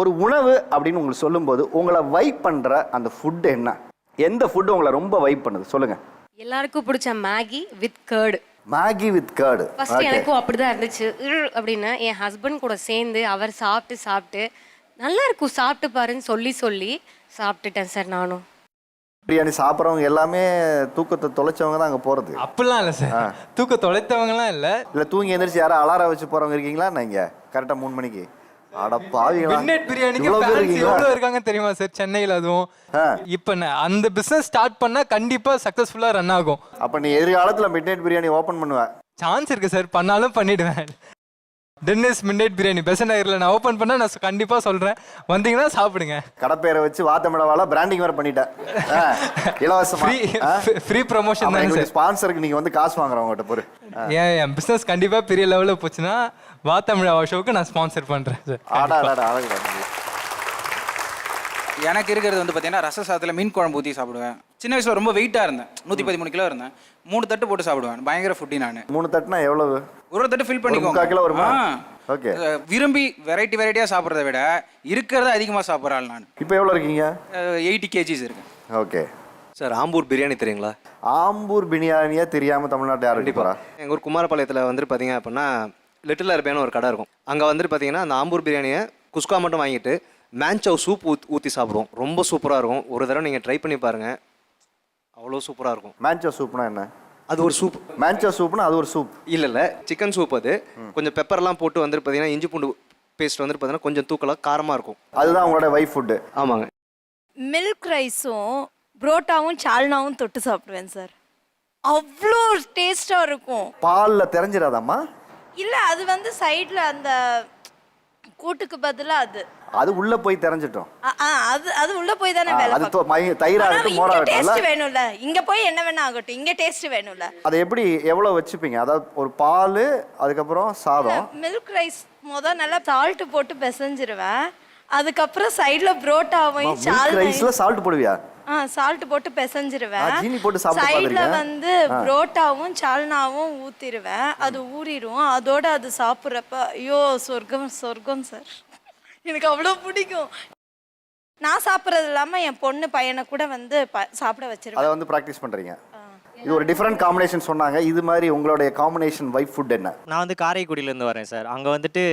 ஒரு உணவு அப்படின்னு உங்களுக்கு சொல்லும்போது உங்களை வைப் பண்ற அந்த ஃபுட் என்ன? எந்த ஃபுட் உங்களை ரொம்ப வைப் பண்ணுது சொல்லுங்க. எல்லாருக்கும் பிடிச்ச Maggi with curd. Maggi with curd. First எனக்கும் அப்படிதான் இருந்துச்சு. அப்படின்னு என் ஹஸ்பண்ட் கூட சேர்ந்து அவர் சாப்பிட்டு நல்லா இருக்கும் சாப்பிட்டு பாருன்னு சொல்லி சாப்பிட்டுட்டேன் சார். நானும் பிரியாணி சாப்பிட்றவங்க எல்லாமே தூக்கத்தை தொலைச்சவங்க தான் அங்கே போகிறது. அப்படிலாம் இல்லை சார், தூக்க தொலைத்தவங்கலாம் இல்லை. இல்லை தூங்கி எந்திரிச்சு யாரும் அலாரம் வச்சு போகிறவங்க இருக்கீங்களா? நீங்கள் கரெக்டாக 3 மணிக்கு அட பாவிங்களா, மிட்நைட் பிரியாணிக்கு ஃபேன்ஸ் எவ்வளவு இருக்காங்க தெரியுமா சார் சென்னையில்? அதுவும் இப்போ அந்த பிசினஸ் ஸ்டார்ட் பண்ணா கண்டிப்பா சக்சஸ்ஃபுல்லா ரன் ஆகும். அப்போ நீ எதிர்காலத்தில் மிட்நைட் பிரியாணி ஓப்பன் பண்ணுவேன்? சான்ஸ் இருக்கு சார், பண்ணாலும் பண்ணிடுவேன். டென்னிஸ் மிட்நைட் பிரியாணி பெசன்ட் நகரில் நான் ஓப்பன் பண்ணா நான் கண்டிப்பா சொல்றேன், வந்தீங்கன்னா சாப்பிடுங்க. கடைப்பேரை வச்சு வாத்தமிடவால பிராண்டிங் வேற பண்ணிட்டேன். இலவசமா ஃப்ரீ ப்ரமோஷன் தான் சார். ஸ்பான்சருக்கு நீங்க வந்து காசு வாங்குறவங்ககிட்ட போரு. என் பிசினஸ் கண்டிப்பா பெரிய லெவலில் போச்சுன்னா வாத்தமிழா ஷோவுக்கு நான் ஸ்பான்சர் பண்றேன் சார். எனக்கு இருக்கிறது வந்து பார்த்தீங்கன்னா ரச சாதத்தில் மீன் குழம்பு ஊற்றி சாப்பிடுவேன். சின்ன வயசில் ரொம்ப வெயிட்டாக இருந்தேன், 113 கிலோ இருந்தேன். 3 தட்டு போட்டு சாப்பிடுவேன், பயங்கர ஃபுட்டி நான். 3 தட்டுனா எவ்வளவு? ஒரு தட்டு ஃபில் பண்ணிக்கோங்க. 3/4 கிலோ வருமா? ஓகே. விரும்பி வெரைட்டியாக சாப்பிட்றத விட இருக்கிறத அதிகமாக சாப்பிட்ற ஆள் நான். இப்போ எவ்வளோ இருக்கீங்க? 80 kgs இருக்கேன். Okay sir. ஆம்பூர் பிரியாணி தெரியுங்களா? ஆம்பூர் பிரியாணியே தெரியாமல் தமிழ்நாட்டில் யாரும் கண்டிப்பாக. எங்கள் ஊர் குமாரபாளையத்தில் வந்துட்டு பார்த்தீங்க அப்படின்னா லிட்டில் அரபியான ஒரு கடை இருக்கும். அங்கே வந்துட்டு பார்த்தீங்கன்னா அந்த ஆம்பூர் பிரியாணியை குஸ்கா மட்டும் வாங்கிட்டு மேன்சவ் சூப் ஊற்றி சாப்பிடுவோம். ரொம்ப சூப்பராக இருக்கும். ஒரு தடவை நீங்கள் ட்ரை பண்ணி பாருங்கள், அவ்வளோ சூப்பராக இருக்கும். மேன்சவ் சூப்னா என்ன? அது ஒரு சூப். மேன்சவ் சூப்னா அது ஒரு சூப் இல்லை சிக்கன் சூப். அது கொஞ்சம் பெப்பர்லாம் போட்டு வந்துட்டு பார்த்தீங்கன்னா இஞ்சி பூண்டு பேஸ்ட் வந்துட்டு பார்த்தீங்கன்னா கொஞ்சம் தூக்கலாக காரமாக இருக்கும். அதுதான் உங்களோட வைஃப் ஃபுட்டு? ஆமாங்க. மில்க் ரைஸும் புரோட்டாவும் சால்னாவும் தொட்டு சாப்பிடுவேன் சார். அவ்வளோ டேஸ்டாக இருக்கும். பாலில் தெரிஞ்சிடாதாம்மா? இல்லை, அது வந்து சைடில் அந்த கூட்டுக்கு பதிலாக அது உள்ள போய் தெரிஞ்சிட்டோம். அது அது உள்ள போய் தானே வேலை அது தயிராகட்டும் மோராகட்டும் டேஸ்ட் வேணும்ல. இங்க போய் என்ன வேணா ஆகட்டும், இங்க டேஸ்ட் வேணும்ல. அதை எப்படி எவ்வளவு வச்சுப்பீங்க? அதாவது ஒரு பால், அதுக்கப்புறம் சாதம். மில்க் ரைஸ் நல்லா சால்ட் போட்டு பிசைஞ்சிருவேன். அதுக்கப்புறம் சைடுல புரோட்டாவையும் ரைஸ்ல சால்ட் போடுவியா? சால்ட் போட்டு பிசைஞ்சிருவேன். ஜீனி போட்டு சாப்பிட்டு சைடுல வந்து புரோட்டாவும் சால்னாவும் ஊத்திடுவேன். அது ஊறிடும். அதோட அது சாப்பிட்றப்ப ஐயோ சொர்க்கம் சொர்க்கம் சார். எனக்கு அவ்வளோ பிடிக்கும். நான் சாப்பிட்றது இல்லாமல் என் பொண்ணு பையனை கூட வந்து சாப்பிட வச்சிருவேன். அதை வந்து ப்ராக்டிஸ் பண்ணுறீங்க. இது ஒரு டிஃப்ரெண்ட் காம்பினேஷன் சொன்னாங்க. இது மாதிரி உங்களுடைய காம்பினேஷன் வைஃப் ஃபுட் என்ன? நான் வந்து காரைக்குடியிலேருந்து வரேன் சார். அங்கே வந்துட்டு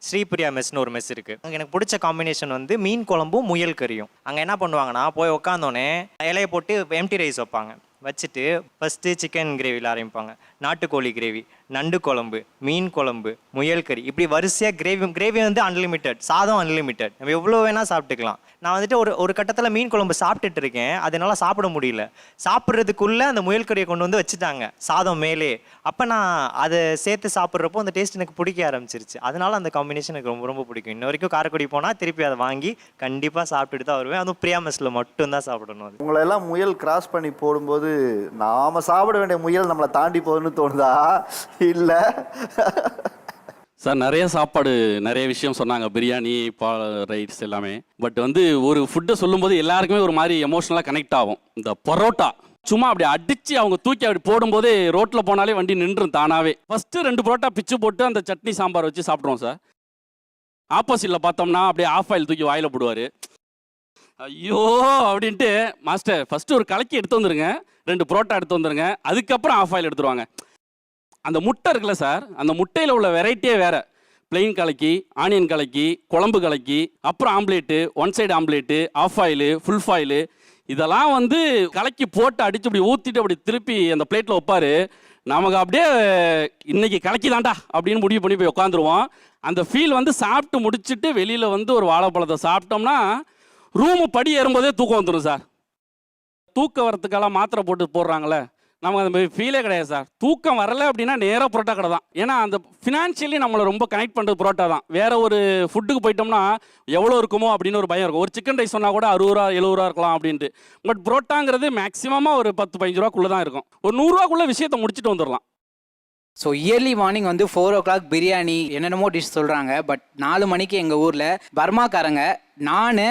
ஸ்ரீபிரியா மெஸ்னு ஒரு மெஸ் இருக்குது. அங்கே எனக்கு பிடிச்ச காம்பினேஷன் வந்து மீன் குழம்பும் முயல் கறியும். அங்கே என்ன பண்ணுவாங்கன்னா போய் உட்காந்தோடனே இலையை போட்டு எம்டி ரைஸ் வைப்பாங்க. வச்சுட்டு ஃபஸ்ட்டு சிக்கன் கிரேவியில் ஆரம்பிப்பாங்க. நாட்டுக்கோழி கிரேவி, நண்டு குழம்பு, மீன் குழம்பு, முயல் கறி, இப்படி வரிசையாக கிரேவி வந்து அன்லிமிட்டட், சாதம் அன்லிமிட்டட், நம்ம எவ்வளோ வேணால் சாப்பிட்டுக்கலாம். நான் வந்துட்டு ஒரு கட்டத்தில் மீன் குழம்பு சாப்பிட்டுட்டு இருக்கேன், அதனால சாப்பிட முடியல. சாப்பிட்றதுக்குள்ளே அந்த முயல் கறியை கொண்டு வந்து வச்சுட்டாங்க சாதம் மேலே. அப்போ நான் அதை சேர்த்து சாப்பிட்றப்போ அந்த டேஸ்ட் எனக்கு பிடிக்க ஆரம்பிச்சிருச்சு. அதனால அந்த காம்பினேஷன் எனக்கு ரொம்ப ரொம்ப பிடிக்கும். இன்ன வரைக்கும் காரைக்குடி போனால் திருப்பி அதை வாங்கி கண்டிப்பாக சாப்பிட்டுட்டு தான் வருவேன். அதுவும் பிரியா மெஸ்ஸில் மட்டும்தான் சாப்பிடணும். அது உங்களை எல்லாம் முயல் கிராஸ் பண்ணி போடும்போது நாம சாப்பிட வேண்டிய முயல் நம்மளை தாண்டி போகுதுன்னு தோணுதா? இல்லை சார், நிறைய சாப்பாடு நிறைய விஷயம் சொன்னாங்க, பிரியாணி, ரைட்ஸ் எல்லாமே. பட் வந்து ஒரு ஃபுட்டை சொல்லும்போது எல்லாருக்குமே ஒரு மாதிரி எமோஷ்னலாக கனெக்ட் ஆகும். இந்த பரோட்டா சும்மா அப்படி அடித்து அவங்க தூக்கி அப்படி போடும்போது ரோட்டில் போனாலே வண்டி நின்றும் தானாகவே. ஃபஸ்ட்டு 2 பரோட்டா பிச்சு போட்டு அந்த சட்னி சாம்பார் வச்சு சாப்பிட்ருவோம் சார். ஆப்போசிட்டில் பார்த்தோம்னா அப்படியே ஆஃப் ஆயில் தூக்கி வாயில் போடுவார். ஐயோ அப்படின்ட்டு, மாஸ்டர் ஃபஸ்ட்டு ஒரு கலக்கி எடுத்து வந்துருங்க, 2 பரோட்டா எடுத்து வந்துருங்க, அதுக்கப்புறம் ஆஃப் ஆயில் எடுத்துருவாங்க. அந்த முட்டை இருக்குல்ல சார், அந்த முட்டையில் உள்ள வெரைட்டியே வேறு. பிளெயின் கலக்கி, ஆனியன் கலக்கி, குழம்பு கலக்கி, அப்புறம் omelette, 1 side omelette, half boil, full boil, இதெல்லாம் வந்து கலக்கி போட்டு அடித்து அப்படி ஊற்றிட்டு அப்படி திருப்பி அந்த பிளேட்டில் வைப்பார். நமக்கு அப்படியே இன்னைக்கு கலக்கி தாண்டா அப்படின்னு முடிவு பண்ணி போய் உட்காந்துருவோம். அந்த ஃபீல் வந்து சாப்பிட்டு முடிச்சுட்டு வெளியில் வந்து ஒரு வாழைப்பழத்தை சாப்பிட்டோம்னா ரூமு படி ஏறும்போதே தூக்கம் வந்துடும் சார். தூக்கம் வரத்துக்கெல்லாம் மாத்திரை போட்டு போடுறாங்களே, நமக்கு அந்த மாதிரி ஃபீலே கிடையாது சார். தூக்கம் வரலை அப்படின்னா நேராக புரோட்டா கடை தான். ஏன்னா அந்த ஃபினான்ஷியலி நம்மளை ரொம்ப கனெக்ட் பண்ணுறது புரோட்டா தான். வேறு ஒரு ஃபுட்டுக்கு போயிட்டோம்னா எவ்வளோ இருக்குமோ அப்படின்னு ஒரு பயம் இருக்கும். ஒரு சிக்கன் ரைஸ் சொன்னால் கூட 60 ரூபா 70 ரூபா இருக்கலாம் அப்படின்ட்டு. பட் புரோட்டாங்கிறது மேக்ஸிமமாக ஒரு 10-15 ரூபாக்குள்ளே தான் இருக்கும். ஒரு 100 ரூபாக்குள்ளே விஷயத்தை முடிச்சுட்டு வந்துடலாம். ஸோ இயர்லி மார்னிங் வந்து 4 o'clock பிரியாணி என்னென்னமோ டிஷ் சொல்கிறாங்க. பட் 4 மணிக்கு எங்கள் ஊரில் பர்மாக்காரங்க நான்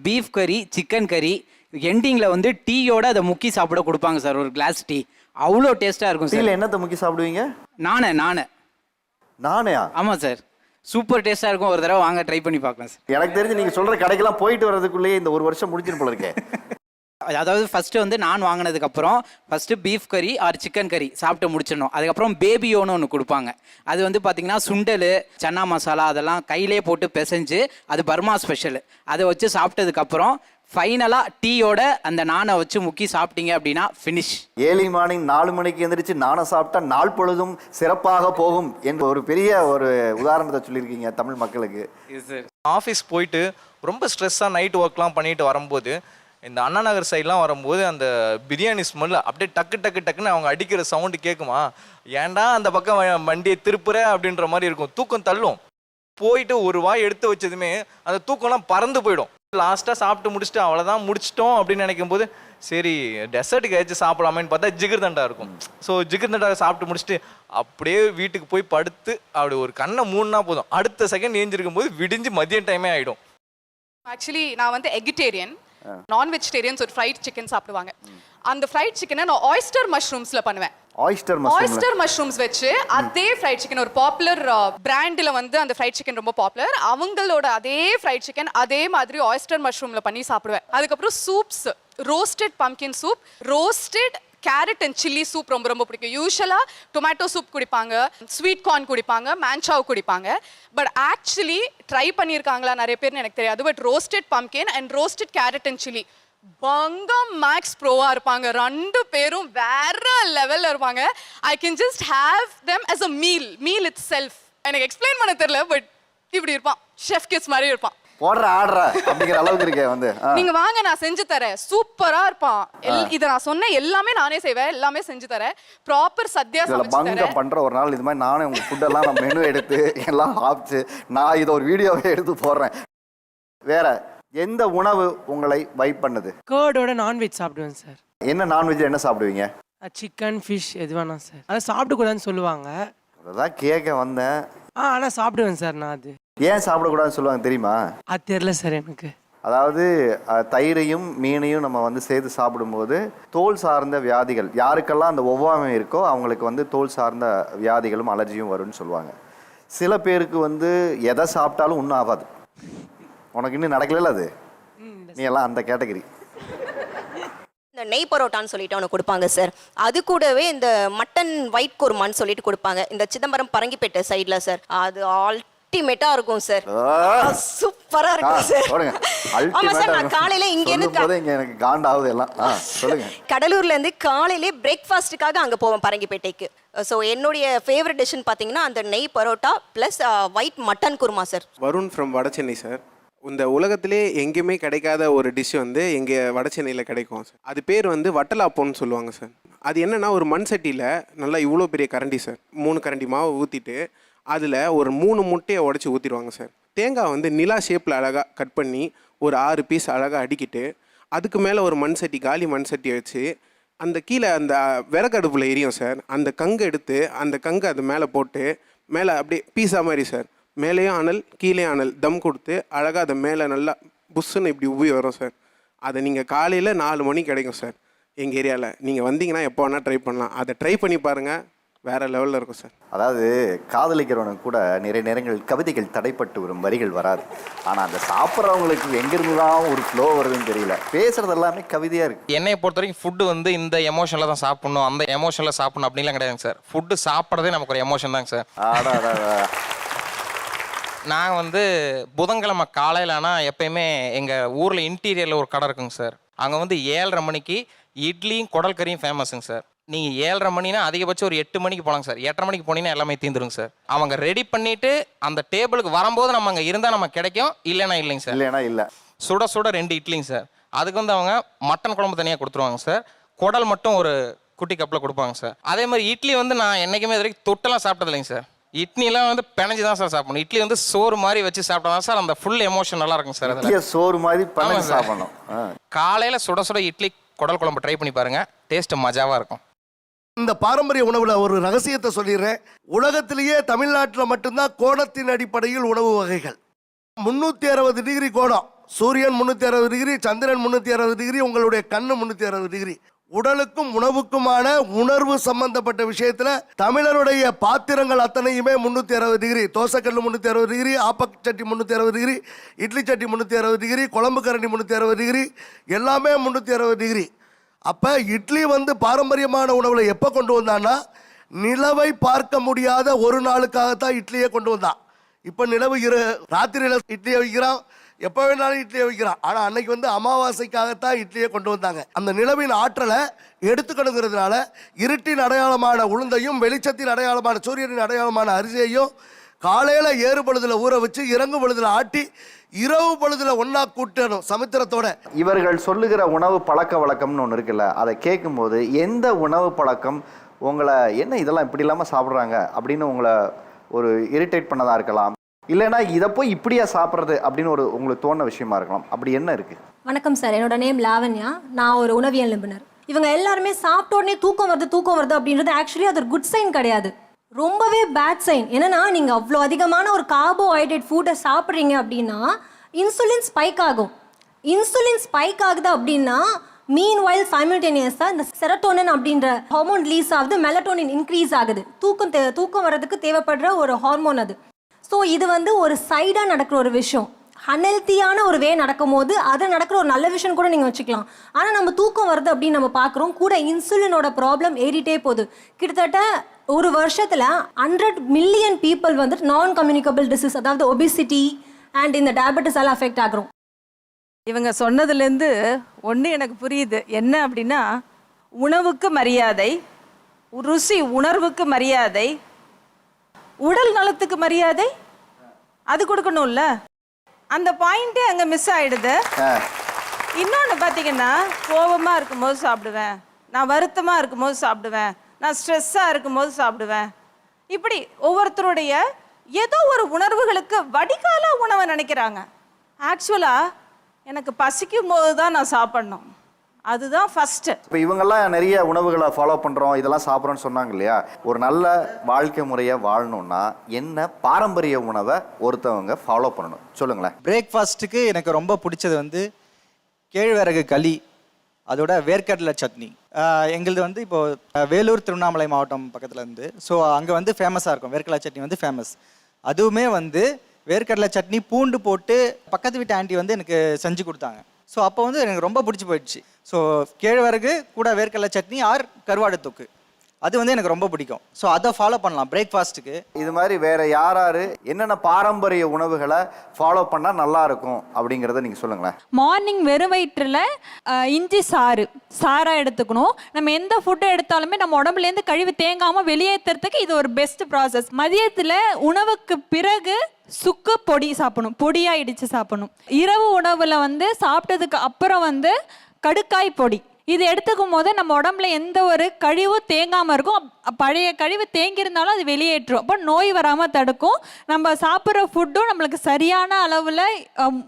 பீஃப் கறி, சிக்கன் கறி, எண்டிங்கில் வந்து டீயோட அதை முக்கி சாப்பிட கொடுப்பாங்க சார், ஒரு கிளாஸ் டீ. அவ்வளோ டேஸ்ட்டாக இருக்கும் சார். என்னத்தை முக்கி சாப்பிடுவீங்க? நானே நானேயா? ஆமாம் சார். சூப்பர் டேஸ்ட்டாக இருக்கும். ஒரு தடவை வாங்க ட்ரை பண்ணி பார்க்கலாம் சார். எனக்கு தெரிஞ்சு நீங்க சொல்ற கடைக்கெல்லாம் போயிட்டு வர்றதுக்குள்ளேயே இந்த ஒரு வருஷம் முடிஞ்சிரு போல இருக்கே. அதாவது ஃபஸ்ட்டு வந்து நான் வாங்கினதுக்கப்புறம் ஃபஸ்ட்டு பீஃப் கறி ஆர் சிக்கன் கறி சாப்பிட்டு முடிச்சிடணும். அதுக்கப்புறம் பேபியோன்னு ஒன்று கொடுப்பாங்க. அது வந்து பார்த்திங்கன்னா சுண்டல், சன்னா மசாலா அதெல்லாம் கையிலே போட்டு பிசைஞ்சு, அது பர்மா ஸ்பெஷல். அதை வச்சு சாப்பிட்டதுக்கப்புறம் ஃபைனலாக டீயோட அந்த நானை வச்சு முக்கி சாப்பிட்டீங்க அப்படின்னா ஃபினிஷ். ஏர்லி மார்னிங் 4 மணிக்கு எந்திரிச்சு நானை சாப்பிட்டா நாள் பொழுதும் சிறப்பாக போகும் என்ற ஒரு பெரிய ஒரு உதாரணத்தை சொல்லியிருக்கீங்க தமிழ் மக்களுக்கு. ஆஃபீஸ் போயிட்டு ரொம்ப ஸ்ட்ரெஸ்ஸாக நைட் ஒர்க்லாம் பண்ணிட்டு வரும்போது இந்த அண்ணா நகர் சைட்லாம் வரும்போது அந்த பிரியாணி ஸ்மெல் அப்படியே டக்கு டக்கு டக்குன்னு அவங்க அடிக்கிற சவுண்டு கேட்குமா, ஏன்டா அந்த பக்கம் வண்டியை திருப்புற அப்படின்ற மாதிரி இருக்கும். தூக்கம் தள்ளும். போயிட்டு ஒரு வாய் எடுத்து வச்சதுமே அந்த தூக்கம்லாம் பறந்து போயிடும். லாஸ்ட்டாக சாப்பிட்டு முடிச்சுட்டு அவ்வளோதான் முடிச்சிட்டோம் அப்படின்னு நினைக்கும் போது சரி டெசர்ட்டுக்கு ஏதாச்சும் சாப்பிடலாமேன்னு பார்த்தா ஜிகர்தண்டா இருக்கும். ஸோ ஜிகர்தண்டா சாப்பிட்டு முடிச்சுட்டு அப்படியே வீட்டுக்கு போய் படுத்து அப்படி ஒரு கண்ணை மூணுனா போதும், அடுத்த செகண்ட் ஏஞ்சிருக்கும் போது விடிஞ்சு மதியம் டைமே ஆகிடும். ஆக்சுவலி நான் வந்து எகிட்டேரியன், நான் வெஜிடேரியன்ஸ் ஒரு ஃப்ரைட் சிக்கன் சாப்பிடுவாங்க. அந்த ஃப்ரைட் சிக்கனை நான் ஆயிஸ்டர் மஷ்ரூம்ஸில் பண்ணுவேன். ஆயிஸ்டர் மஷ்ரூம்ஸ் வச்சு அதே ஃப்ரைட் சிக்கன், ஒரு பாப்புலர் பிராண்டில் வந்து அந்த ஃப்ரைட் சிக்கன் ரொம்ப பாப்புலர், அவங்களோட அதே ஃப்ரைட் சிக்கன் அதே மாதிரி ஆயிஸ்டர் மஷ்ரூமில் பண்ணி சாப்பிடுவேன். அதுக்கப்புறம் soups, roasted pumpkin soup, roasted carat and chilli soup ரொம்ப ரொம்ப பிடிக்கும். யூஸ்வலாக டொமேட்டோ சூப் குடிப்பாங்க, ஸ்வீட் கார்ன் குடிப்பாங்க, மேன்சாவ் குடிப்பாங்க. பட் ஆக்சுவலி ட்ரை பண்ணியிருக்காங்களா நிறைய பேர்னு எனக்கு தெரியாது. But roasted pumpkin and roasted carat and chilli பங்கம் மேக்ஸ் ப்ரோவா இருப்பாங்க. 2 பேரும் வேற லெவல்ல இருப்பாங்க. I can just have them as a meal it self. எனக்கு எக்ஸ்பிளைன் பண்ண தெரியல, பட் இப்படி இருப்பான், ஷெஃப் கிஸ் மாதிரி இருப்பான். போடுற ஆடுற அப்படிங்கிற அளவுக்கு இருக்கே வந்து. நீங்க வாங்க நான் செஞ்சு தரேன், சூப்பரா இருப்பான். இத நான் சொன்ன எல்லாமே நானே செய்வேன், எல்லாமே செஞ்சு தரேன். ப்ராப்பர் சத்யா சமைச்சு பங்க தரேன். பண்ற ஒரு நாள் இது மாதிரி நானே உங்க ஃபுட்டெல்லாம் நான் மெனு எடுத்து எல்லாம் ஆப்ச்சு நான் இதை ஒரு வீடியோவே எடுத்து போடுறேன். வேற எந்த உணவு உங்களை வைப் பண்ணுது? கேர்டோட நான்வெஜ் சாப்பிடுவேன் சார். என்ன நான்வெஜ் என்ன சாப்பிடுவீங்க? சிக்கன், ஃபிஷ் எது வேணாம் சார். அதை சாப்பிடக்கூடாதுன்னு சொல்லுவாங்க. அதான் கேட்க வந்தேன். ஆனால் சாப்பிடுவேன் சார் நான். அது ஏன் சாப்பிடக்கூடாதுன்னு சொல்லுவாங்க தெரியுமா? அது தெரியல சார் எனக்கு. அதாவது தயிரையும் மீனையும் நம்ம வந்து சேர்த்து சாப்பிடும்போது தோல் சார்ந்த வியாதிகள், யாருக்கெல்லாம் அந்த ஒவ்வாமை இருக்கோ அவங்களுக்கு வந்து தோல் சார்ந்த வியாதிகளும் அலர்ஜியும் வரும்னு சொல்லுவாங்க. சில பேருக்கு வந்து எதை சாப்பிட்டாலும் ஒன்றும் ஆகாது. உனக்கு இன்னும் நடக்கல அது, நீ எல்லாம் அந்த கேட்டகரி. இந்த நெய் பரோட்டான்னு சொல்லிட்டு ஒன்று கொடுப்பாங்க சார். அது கூடவே இந்த மட்டன் ஒயிட் குருமான்னு சொல்லிட்டு கொடுப்பாங்க இந்த சிதம்பரம் பரங்கிப்பேட்டை சைடில் சார். அது அல்டிமேட்டா இருக்கும் சார், சூப்பரா இருக்கும் சார். ஆமா சார், நான் காலையில இங்க இருந்து எனக்கு காண்டாவது எல்லாம் சொல்லுங்க. கடலூர்ல இருந்து காலையிலே பிரேக்ஃபாஸ்ட்டுக்காக அங்க போவேன் பரங்கிப்பேட்டைக்கு. ஸோ என்னுடைய ஃபேவரட் டிஷ்னு பார்த்தீங்கன்னா அந்த நெய் parotta plus white mutton kurma sir. Varun from Vadachennai sir. இந்த உலகத்திலே எங்கேயுமே கிடைக்காத ஒரு டிஷ் வந்து எங்கள் வடசென்னையில் கிடைக்கும் சார். அது பேர் வந்து வட்டலாப்போன்னு சொல்லுவாங்க சார். அது என்னென்னா ஒரு மண் சட்டியில் நல்லா இவ்வளோ பெரிய கரண்டி சார், 3 கரண்டி மாவு ஊற்றிட்டு அதில் ஒரு 3 முட்டையை உடச்சி ஊற்றிடுவாங்க சார். தேங்காய் வந்து நிலா ஷேப்பில் அழகாக கட் பண்ணி ஒரு 6 பீஸ் அழகாக அடிக்கிட்டு அதுக்கு மேலே ஒரு மண் சட்டி, காலி மண் சட்டி வச்சு அந்த கீழே அந்த விறகடுப்பில் எரியும் சார். அந்த கங்கு எடுத்து அந்த கங்கு அது மேலே போட்டு மேலே அப்படியே பீஸா மாதிரி சார், மேலேயும் அனல் கீழேயும் அனல் தம் கொடுத்து அழகாக அதை மேலே நல்லா புஷ்ஷுன்னு இப்படி உப்பி வரும் சார். அதை நீங்கள் காலையில் 4 மணிக்கு கிடைக்கும் சார் எங்கள் ஏரியாவில். நீங்கள் வந்தீங்கன்னா எப்போ வேணால் ட்ரை பண்ணலாம். அதை ட்ரை பண்ணி பாருங்கள், வேறு லெவலில் இருக்கும் சார். அதாவது காதலிக்கிறவனுக்கு கூட நிறைய நேரங்கள் கவிதைகள் தடைப்பட்டு வரும், வரிகள் வராது. ஆனால் அந்த சாப்பிட்றவங்களுக்கு எங்கேருந்து தான் ஒரு ஃப்ளோ வருதுன்னு தெரியல. பேசுகிறது எல்லாமே கவிதையாக இருக்குது. என்னையை பொறுத்த வரைக்கும் ஃபுட்டு வந்து இந்த எமோஷனில் தான் சாப்பிட்ணும், அந்த எமோஷனில் சாப்பிட்ணும் அப்படின்லாம் கிடையாதுங்க சார். ஃபுட்டு சாப்பிட்றதே நமக்கு ஒரு எமோஷன் தாங்க சார். நாங்கள் வந்து புதன்கிழமை காலையில் ஆனால் எப்பயுமே எங்கள் ஊரில் இன்டீரியரில் ஒரு கடை இருக்குங்க சார். அங்கே வந்து 7:30 மணிக்கு இட்லியும் குடல் கறியும் ஃபேமஸுங்க சார். நீங்கள் 7:30 மணினா அதிகபட்சம் ஒரு 8 மணிக்கு போகலாங்க சார். 8:30 மணிக்கு போனீங்கன்னா எல்லாமே தீந்துருங்க சார். அவங்க ரெடி பண்ணிவிட்டு அந்த டேபிளுக்கு வரும்போது நம்ம அங்கே இருந்தால் நம்ம கிடைக்கும், இல்லைன்னா இல்லைங்க சார். இல்லைன்னா இல்லை. சுட சுட 2 இட்லிங்க சார். அதுக்கு வந்து அவங்க மட்டன் குழம்பு தனியாக கொடுத்துருவாங்க சார். குடல் மட்டும் ஒரு குட்டி கப்பில் கொடுப்பாங்க சார். அதே மாதிரி இட்லி வந்து நான் என்றைக்குமே இது வரைக்கும் தொட்டெல்லாம் சாப்பிட்டது இல்லைங்க சார். இட்லிலாம் வந்து பிணைஞ்சு தான் சார் சாப்பிடணும். இட்லி வந்து சோறு மாதிரி வச்சு சாப்பிட்டா தான் சார் அந்த ஃபுல் எமோஷன் நல்லா இருக்கும் சார். அதில் சோறு மாதிரி பிணைஞ்சு சாப்பிடணும். காலையில் சுட சுட இட்லி குடல் குழம்பு ட்ரை பண்ணி பாருங்கள், டேஸ்ட்டு மஜாவாக இருக்கும். இந்த பாரம்பரிய உணவுல ஒரு ரகசியத்தை சொல்லிடுறேன். உலகத்திலேயே தமிழ்நாட்டில் மட்டும்தான் கோணத்தின் அடிப்படையில் உணவு வகைகள். 360 டிகிரி கோணம், சூரியன் 360 டிகிரி, சந்திரன் 360 டிகிரி, உங்களுடைய கண்ணு 360 டிகிரி. உடலுக்கும் உணவுக்குமான உணர்வு சம்பந்தப்பட்ட விஷயத்துல தமிழருடைய பாத்திரங்கள் அத்தனையுமே 360 டிகிரி. தோசைக்கல் 360 டிகிரி, ஆப்பச்சட்டி 360 டிகிரி, இட்லி சட்டி 360 டிகிரி, குழம்பு கரண்டி 360 டிகிரி, எல்லாமே 360 டிகிரி. அப்ப இட்லி வந்து பாரம்பரியமான உணவுல எப்ப கொண்டு வந்தான்னா நிலவை பார்க்க முடியாத ஒரு நாளுக்காகத்தான் இட்லியை கொண்டு வந்தான். இப்ப நிலவு ராத்திரியில இட்லியை வைக்கிறான், எப்போ வேணாலும் இட்லியை வைக்கிறான். ஆனால் அன்னைக்கு வந்து அமாவாசைக்காகத்தான் இட்லியை கொண்டு வந்தாங்க. அந்த நிலவின் ஆற்றலை எடுத்துக்கணுங்கிறதுனால இருட்டின் அடையாளமான உளுந்தையும் வெளிச்சத்தின் அடையாளமான சூரியனின் அடையாளமான அரிசியையும் காலையில் ஏறு பொழுதுல ஊற வச்சு இறங்கு பொழுதுல ஆட்டி இரவு பொழுதுல ஒன்றா கூட்டணும் சமுத்திரத்தோட. இவர்கள் சொல்லுகிற உணவு பழக்க வழக்கம்னு ஒன்று இருக்குல்ல, அதை கேட்கும்போது எந்த உணவு பழக்கம் உங்களை என்ன இதெல்லாம் இப்படி இல்லாமல் சாப்பிட்றாங்க அப்படின்னு உங்களை ஒரு இரிட்டேட் பண்ணதாக இருக்கலாம், இல்லைனா இதை போய் இப்படியா சாப்பிட்றது அப்படின்னு ஒரு உங்களுக்கு தோண விஷயமா இருக்கலாம். அப்படி என்ன இருக்கு? வணக்கம் சார், என்னோட நேம் லாவண்யா. நான் ஒரு உணவியல் நிபுணர். இவங்க எல்லாருமே சாப்பிட்ட உடனே தூக்கம் வருது அப்படின்றது ஆக்சுவலி அது ஒரு குட் சைன் கிடையாது, ரொம்பவே பேட் சைன். என்னன்னா நீங்கள் அவ்வளோ அதிகமான ஒரு கார்போஹைட்ரேட் ஃபுட்டை சாப்பிட்றீங்க அப்படின்னா இன்சுலின் ஸ்பைக் ஆகும். இன்சுலின் ஸ்பைக் ஆகுது அப்படின்னா மீன் வைல் சைமல்டேனியஸாக இந்த செரட்டோனின் அப்படின்ற ஹார்மோன் ரிலீஸ் ஆகுது, மெலட்டோனின் இன்க்ரீஸ் ஆகுது. தூக்கம் வர்றதுக்கு தேவைப்படுற ஒரு ஹார்மோன் அது. ஸோ இது வந்து ஒரு சைடாக நடக்கிற ஒரு விஷயம். அன்ஹெல்த்தியான ஒரு வே நடக்கும் போது அதை நடக்கிற ஒரு நல்ல விஷயம் கூட நீங்கள் வச்சுக்கலாம். ஆனால் நம்ம தூக்கம் வருது அப்படின்னு நம்ம பார்க்குறோம், கூட இன்சுலினோட ப்ராப்ளம் ஏறிட்டே போகுது. கிட்டத்தட்ட ஒரு வருஷத்தில் 100 மில்லியன் பீப்புள் வந்துட்டு நான் கம்யூனிகபிள் டிசீஸ், அதாவது ஒபிசிட்டி அண்ட் இந்த டயபெட்டிஸ் எல்லாம் அஃபெக்ட் ஆகிறோம். இவங்க சொன்னதுலேருந்து ஒன்று எனக்கு புரியுது. என்ன அப்படின்னா, உணவுக்கு மரியாதை, ருசி உணர்வுக்கு மரியாதை, உடல் நலத்துக்கு மரியாதை அது கொடுக்கணும்ல. அந்த பாயிண்டே அங்கே மிஸ் ஆயிடுது. இன்னொன்று பார்த்தீங்கன்னா, கோபமாக இருக்கும்போது சாப்பிடுவேன், நான் வருத்தமாக இருக்கும்போது சாப்பிடுவேன், நான் ஸ்ட்ரெஸ்ஸாக இருக்கும்போது சாப்பிடுவேன். இப்படி ஒவ்வொருத்தருடைய ஏதோ ஒரு உணர்வுகளுக்கு வடிகால உணவை நினைக்கிறாங்க. ஆக்சுவலாக எனக்கு பசிக்கும் போது தான் நான் சாப்பிடணும், அதுதான் ஃபர்ஸ்ட். இப்போ இவங்கெல்லாம் நிறைய உணவுகளை ஃபாலோ பண்ணுறோம், இதெல்லாம் சாப்பிட்றோன்னு சொன்னாங்க இல்லையா? ஒரு நல்ல வாழ்க்கை முறையை வாழணும்னா என்ன பாரம்பரிய உணவை ஒருத்தவங்க ஃபாலோ பண்ணணும் சொல்லுங்களேன். பிரேக்ஃபாஸ்ட்டுக்கு எனக்கு ரொம்ப பிடிச்சது வந்து கேழ்வரகு களி, அதோட வேர்க்கடலை சட்னி. எங்களது வந்து இப்போது வேலூர் திருவண்ணாமலை மாவட்டம் பக்கத்தில் இருந்து, ஸோ அங்கே வந்து ஃபேமஸாக இருக்கும் வேர்க்கடலை சட்னி வந்து ஃபேமஸ். அதுவுமே வந்து வேர்க்கடலை சட்னி பூண்டு போட்டு பக்கத்து வீட்டு ஆண்டி வந்து எனக்கு செஞ்சு கொடுத்தாங்க. ஸோ அப்போ வந்து எனக்கு ரொம்ப பிடிச்சி போயிடுச்சு. ஸோ கேழ்வரகு கூட வேர்க்கடலை சட்னி ஆர் கருவாடு தொக்கு, அது வந்து எனக்கு ரொம்ப பிடிக்கும். ஸோ அதை ஃபாலோ பண்ணலாம் பிரேக்ஃபாஸ்ட்டுக்கு. இது மாதிரி வேற யாராரு என்னென்ன பாரம்பரிய உணவுகளை ஃபாலோ பண்ணால் நல்லா இருக்கும் அப்படிங்கிறத நீங்கள் சொல்லுங்களேன். மார்னிங் வெறும் வயிற்றில் இஞ்சி சாராக எடுத்துக்கணும். நம்ம எந்த ஃபுட்டை எடுத்தாலுமே நம்ம உடம்புலேருந்து கழிவு தேங்காமல் வெளியேற்றுறதுக்கு இது ஒரு பெஸ்ட் ப்ராசஸ். மதியத்தில் உணவுக்கு பிறகு சுக்கு பொடி சாப்பிடணும், பொடியாக இடித்து சாப்பிடணும். இரவு உணவில் வந்து சாப்பிட்டதுக்கு அப்புறம் வந்து கடுக்காய் பொடி இது எடுத்துக்கும் போது நம்ம உடம்புல எந்த ஒரு கழிவும் தேங்காமல் இருக்கும். பழைய கழிவு தேங்கியிருந்தாலும் அது வெளியேற்றும், அப்போ நோய் வராமல் தடுக்கும். நம்ம சாப்பிட்ற ஃபுட்டும் நம்மளுக்கு சரியான அளவில்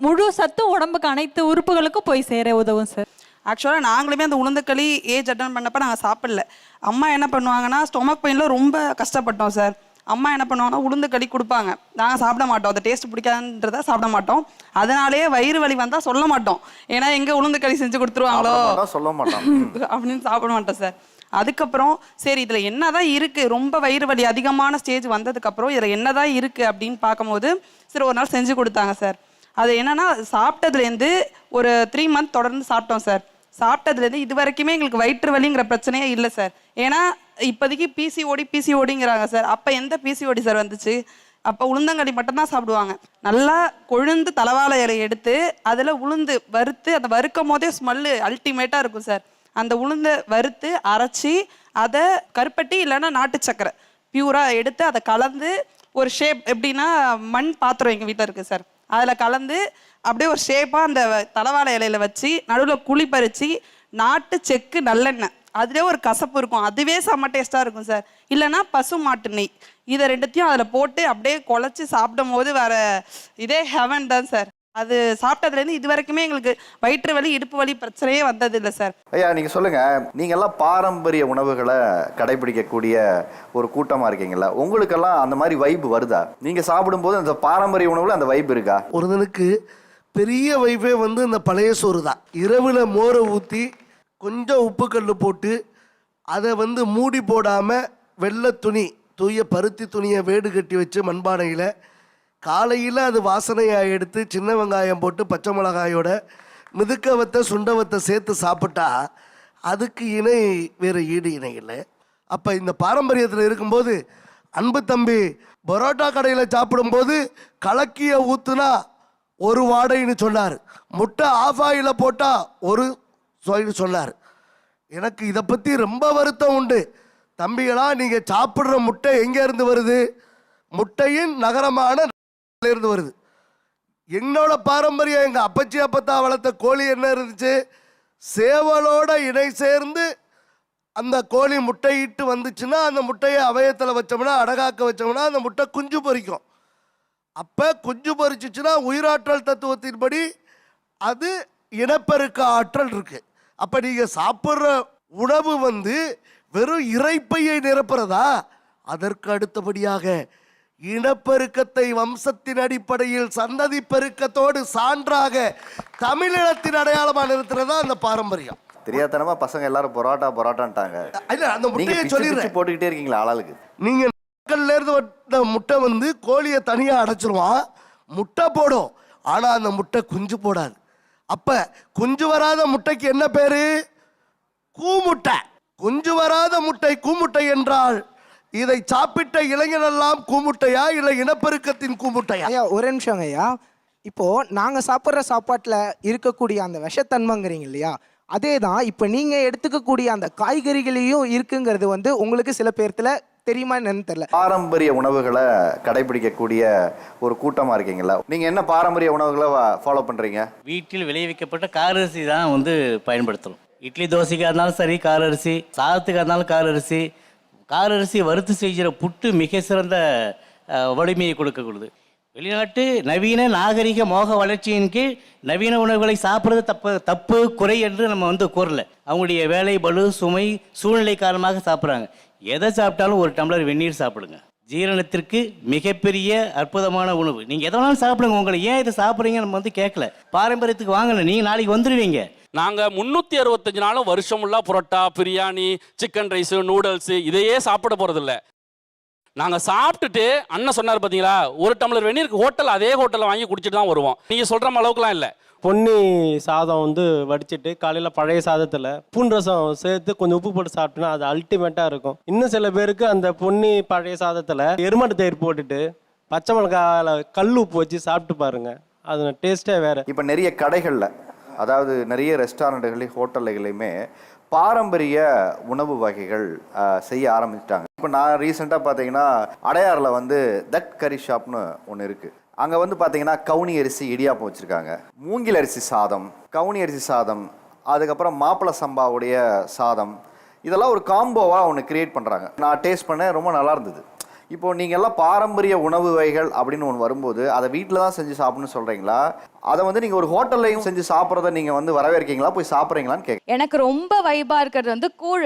முழு சத்தும் உடம்புக்கு அனைத்து உறுப்புகளுக்கும் போய் சேர உதவும் சார். ஆக்சுவலாக நாங்களுமே அந்த உளுந்தக்களி ஏஜ் அட்டன் பண்ணப்போ நாங்கள் சாப்பிடல. அம்மா என்ன பண்ணுவாங்கன்னா, ஸ்டொமக் பெயினில் ரொம்ப கஷ்டப்பட்டோம் சார். அம்மா என்ன பண்ணுவாங்கன்னா உளுந்தக்களி கொடுப்பாங்க, நாங்கள் சாப்பிட மாட்டோம், அந்த டேஸ்ட் பிடிக்காதுன்றத சாப்பிட மாட்டோம். அதனாலேயே வயிறு வலி வந்தால் சொல்ல மாட்டோம், ஏன்னா எங்கே உளுந்தக்களி செஞ்சு கொடுத்துருவாங்களோ சொல்ல மாட்டோம் அப்படின்னு சாப்பிட மாட்டோம் சார். அதுக்கப்புறம் சரி இதில் என்னதான் இருக்குது, ரொம்ப வயிறு வலி அதிகமான ஸ்டேஜ் வந்ததுக்கப்புறம் இதில் என்னதான் இருக்குது அப்படின்னு பார்க்கும்போது சரி ஒரு நாள் செஞ்சு கொடுத்தாங்க சார். அது என்னன்னா, சாப்பிட்டதுலேருந்து ஒரு 3 மந்த் தொடர்ந்து சாப்பிட்டோம் சார். சாப்பிட்டதுலேருந்து இது வரைக்குமே எங்களுக்கு வயிற்று வலிங்கிற பிரச்சனையே இல்லை சார். ஏன்னா இப்போதைக்கு பிசிஓடிங்கிறாங்க சார். அப்போ எந்த பிசிஓடி சார் வந்துச்சு? அப்போ உளுந்தங்களி மட்டும்தான் சாப்பிடுவாங்க. நல்லா கொழுந்து தலவாழை இலையை எடுத்து அதில் உளுந்து வறுத்து, அந்த வறுக்கும் போதே ஸ்மெல்லு அல்டிமேட்டாக இருக்கும் சார். அந்த உளுந்தை வறுத்து அரைச்சி அதை கருப்பட்டி இல்லைன்னா நாட்டு சக்கரை பியூராக எடுத்து அதை கலந்து ஒரு ஷேப், எப்படின்னா மண் பாத்திரம் எங்கள் வீட்டில் இருக்குது சார், அதில் கலந்து அப்படியே ஒரு ஷேப்பாக அந்த தலவாழை இலையில வச்சு நடுவில் குழி பறித்து நாட்டு செக்கு நல்லெண்ணெய், அதுலேயே ஒரு கசப்பு இருக்கும், அதுவே செம்ம டேஸ்ட்டாக இருக்கும் சார். இல்லைன்னா பசு மாட்டு நெய், இதை ரெண்டுத்தையும் அதில் போட்டு அப்படியே குழச்சி சாப்பிடும் போது வேற இதே ஹெவன் தான் சார். அது சாப்பிட்டதுலேருந்து இது வரைக்குமே எங்களுக்கு வயிற்று வலி இடுப்பு வலி பிரச்சனையே வந்தது இல்லை சார். ஐயா நீங்கள் சொல்லுங்கள், நீங்கள்லாம் பாரம்பரிய உணவுகளை கடைபிடிக்கக்கூடிய ஒரு கூட்டமாக இருக்கீங்களா? உங்களுக்கெல்லாம் அந்த மாதிரி வைப்பு வருதா? நீங்கள் சாப்பிடும்போது அந்த பாரம்பரிய உணவில் அந்த வைப்பு இருக்கா? ஒருத்தனுக்கு பெரிய வைப்பே வந்து இந்த பழைய சோறு தான். இரவில் மோரை ஊற்றி கொஞ்சம் உப்பு கல் போட்டு அதை வந்து மூடி போடாமல் வெள்ளை துணி, தூய பருத்தி துணியை வேடு கட்டி வச்சு மண்பானையில் காலையில் அது வாசனையாக எடுத்து சின்ன வெங்காயம் போட்டு பச்சை மிளகாயோட மிதுக்கவத்தை சுண்டவத்தை சேர்த்து சாப்பிட்டா அதுக்கு இணை வேறு ஈடு இணை இல்லை. அப்போ இந்த பாரம்பரியத்தில் இருக்கும்போது அன்பு தம்பி பரோட்டா கடையில் சாப்பிடும்போது கலக்கிய ஊற்றுனா ஒரு வாடைன்னு சொன்னார், முட்டை ஆஃப் ஆயில போட்டால் ஒரு சுவைன்னு சொன்னார். எனக்கு இதை பற்றி ரொம்ப வருத்தம் உண்டு. தம்பிகளா, நீங்கள் சாப்பிட்ற முட்டை எங்கேருந்து வருது? முட்டையின் நகரமான இருந்து வருது. என்னோட பாரம்பரியம், எங்கள் அப்பச்சி அப்பத்தா வளர்த்த கோழி என்ன இருந்துச்சு, சேவலோட இணை சேர்ந்து அந்த கோழி முட்டையிட்டு வந்துச்சுன்னா அந்த முட்டையை அவயத்தில் வச்சோம்னா, அடகாக்க வச்சோம்னா அந்த முட்டை குஞ்சு பொரிக்கும். அப்போ குஞ்சு பொரிச்சிச்சுன்னா உயிராற்றல் தத்துவத்தின்படி அது இனப்பெருக்க ஆற்றல் இருக்குது. அப்போ நீங்கள் சாப்பிட்ற உணவு வந்து வெறும் இறைப்பையை நிரப்புறதா? அதற்கு அடுத்தபடியாக இனப்பெருக்கத்தை வம்சத்தின் அடிப்படையில் சந்ததி பெருக்கத்தோடு சான்றாக தமிழினத்தின் அடையாளமாக நிறுத்துறதா அந்த பாரம்பரியம். தெரியாதனமா பசங்க எல்லாரும் பரோட்டான்ட்டாங்க. அந்த முட்டையை சொல்லிடுறேன், போட்டுக்கிட்டே இருக்கீங்களா ஆளாளுக்கு? நீங்க இருந்து வந்த முட்டை வந்து கோழியை தனியா அடைச்சிருவான், முட்டை போடும், ஆனா அந்த முட்டை குஞ்சு போடாது. அப்ப குஞ்சு வராத முட்டைக்கு என்ன பேரு? கூமுட்டை. குஞ்சு வராத முட்டை கூமுட்டை என்றால் இதை சாப்பிட்ட இளைஞரெல்லாம் கூமுட்டையா இல்லை இனப்பெருக்கத்தின் கூமுட்டையா? ஐயா ஒரு நிமிஷம் ஐயா, இப்போ நாங்க சாப்பிட்ற சாப்பாட்டுல இருக்கக்கூடிய அந்த விஷத்தன்மைங்கிறீங்க இல்லையா, அதே தான் இப்போ நீங்க எடுத்துக்கக்கூடிய அந்த காய்கறிகளையும் இருக்குங்கிறது வந்து உங்களுக்கு சில பேர்த்துல தெரியுமா என்னன்னு தெரியல. பாரம்பரிய உணவுகளை கடைபிடிக்கக்கூடிய ஒரு கூட்டமா இருக்கீங்களா? நீங்க என்ன பாரம்பரிய உணவுகளை ஃபாலோ பண்றீங்க? வீட்டில் விளைவிக்கப்பட்ட காரரிசி தான் வந்து பயன்படுத்துகிறோம். இட்லி தோசைக்காக இருந்தாலும் சரி காரரிசி, சாதத்துக்காக இருந்தாலும் காரரிசி. காரரிசி வறுத்து செய்கிற புட்டு மிக சிறந்த வலிமையை கொடுக்கக்கூடியது. வெளிநாட்டு நவீன நாகரிக மோக வளர்ச்சியின் கீழ் நவீன உணவுகளை சாப்பிட்றது தப்பு குறை என்று நம்ம வந்து கூறல. அவங்களுடைய வேலை பளு சுமை சூழ்நிலை காரணமாக சாப்பிட்றாங்க. எதை சாப்பிட்டாலும் ஒரு டம்ளர் வெந்நீர் சாப்பிடுங்க. ஜீரணத்திற்கு மிகப்பெரிய அற்புதமான உணவு. நீங்கள் எதை வேணாலும் சாப்பிடுங்க. உங்களை ஏன் இதை சாப்பிட்றீங்க நம்ம வந்து கேட்கல. பாரம்பரியத்துக்கு வாங்கல, நீங்கள் நாளைக்கு வந்துடுவீங்க. நாங்கள் 365 நாளும் வருஷம் ஃபுல்லாக parotta, biryani, chicken rice, noodles இதையே சாப்பிட போகிறதில்ல. நாங்கள் சாப்பிட்டுட்டு அண்ணன் சொன்னார் பார்த்தீங்களா, ஒரு டம்ளர் வெந்நீருக்கு ஹோட்டல் அதே ஹோட்டலில் வாங்கி குடிச்சிட்டு தான் வருவோம். நீங்கள் சொல்கிற அளவுக்குலாம் இல்லை. பொன்னி சாதம் வந்து வடிச்சிட்டு காலையில் பழைய சாதத்தில் பூன் ரசம் சேர்த்து கொஞ்சம் உப்பு போட்டு சாப்பிட்டோன்னா அது அல்டிமேட்டாக இருக்கும். இன்னும் சில பேருக்கு அந்த பொன்னி பழைய சாதத்தில் எருமாட்டு தயிர் போட்டுட்டு பச்சை மிளகாயில் கல் உப்பு வச்சு சாப்பிட்டு பாருங்க, அது டேஸ்ட்டே வேறு. இப்போ நிறைய கடைகளில், அதாவது நிறைய ரெஸ்டாரண்ட்டுகளையும் ஹோட்டல்களையுமே பாரம்பரிய உணவு வகைகள் செய்ய ஆரம்பிச்சிட்டாங்க. இப்போ நான் ரீசெண்டாக பார்த்தீங்கன்னா அடையாறில் வந்து தட் கரி ஷாப்னு ஒன்று இருக்குது. அங்கே வந்து பார்த்தீங்கன்னா கவுனி அரிசி இடியாப்பம் வச்சுருக்காங்க, மூங்கில் அரிசி சாதம், கவுனி அரிசி சாதம், அதுக்கப்புறம் மாப்பிள சம்பாவுடைய சாதம், இதெல்லாம் ஒரு காம்போவாக ஒன்று கிரியேட் பண்ணுறாங்க. நான் டேஸ்ட் பண்ணேன், ரொம்ப நல்லா இருந்தது. இப்போது நீங்கள் எல்லாம் பாரம்பரிய உணவு வகைகள் அப்படின்னு ஒன்று வரும்போது அதை வீட்டில் தான் செஞ்சு சாப்பிட்ணுன்னு சொல்கிறீங்களா, அதை வந்து நீங்கள் ஒரு ஹோட்டல்லையும் செஞ்சு சாப்பிட்றத நீங்கள் வந்து வரவேற்கீங்களா, போய் சாப்பிட்றீங்களான்னு கேட்க. எனக்கு ரொம்ப வைபாக இருக்கிறது வந்து கூழ்.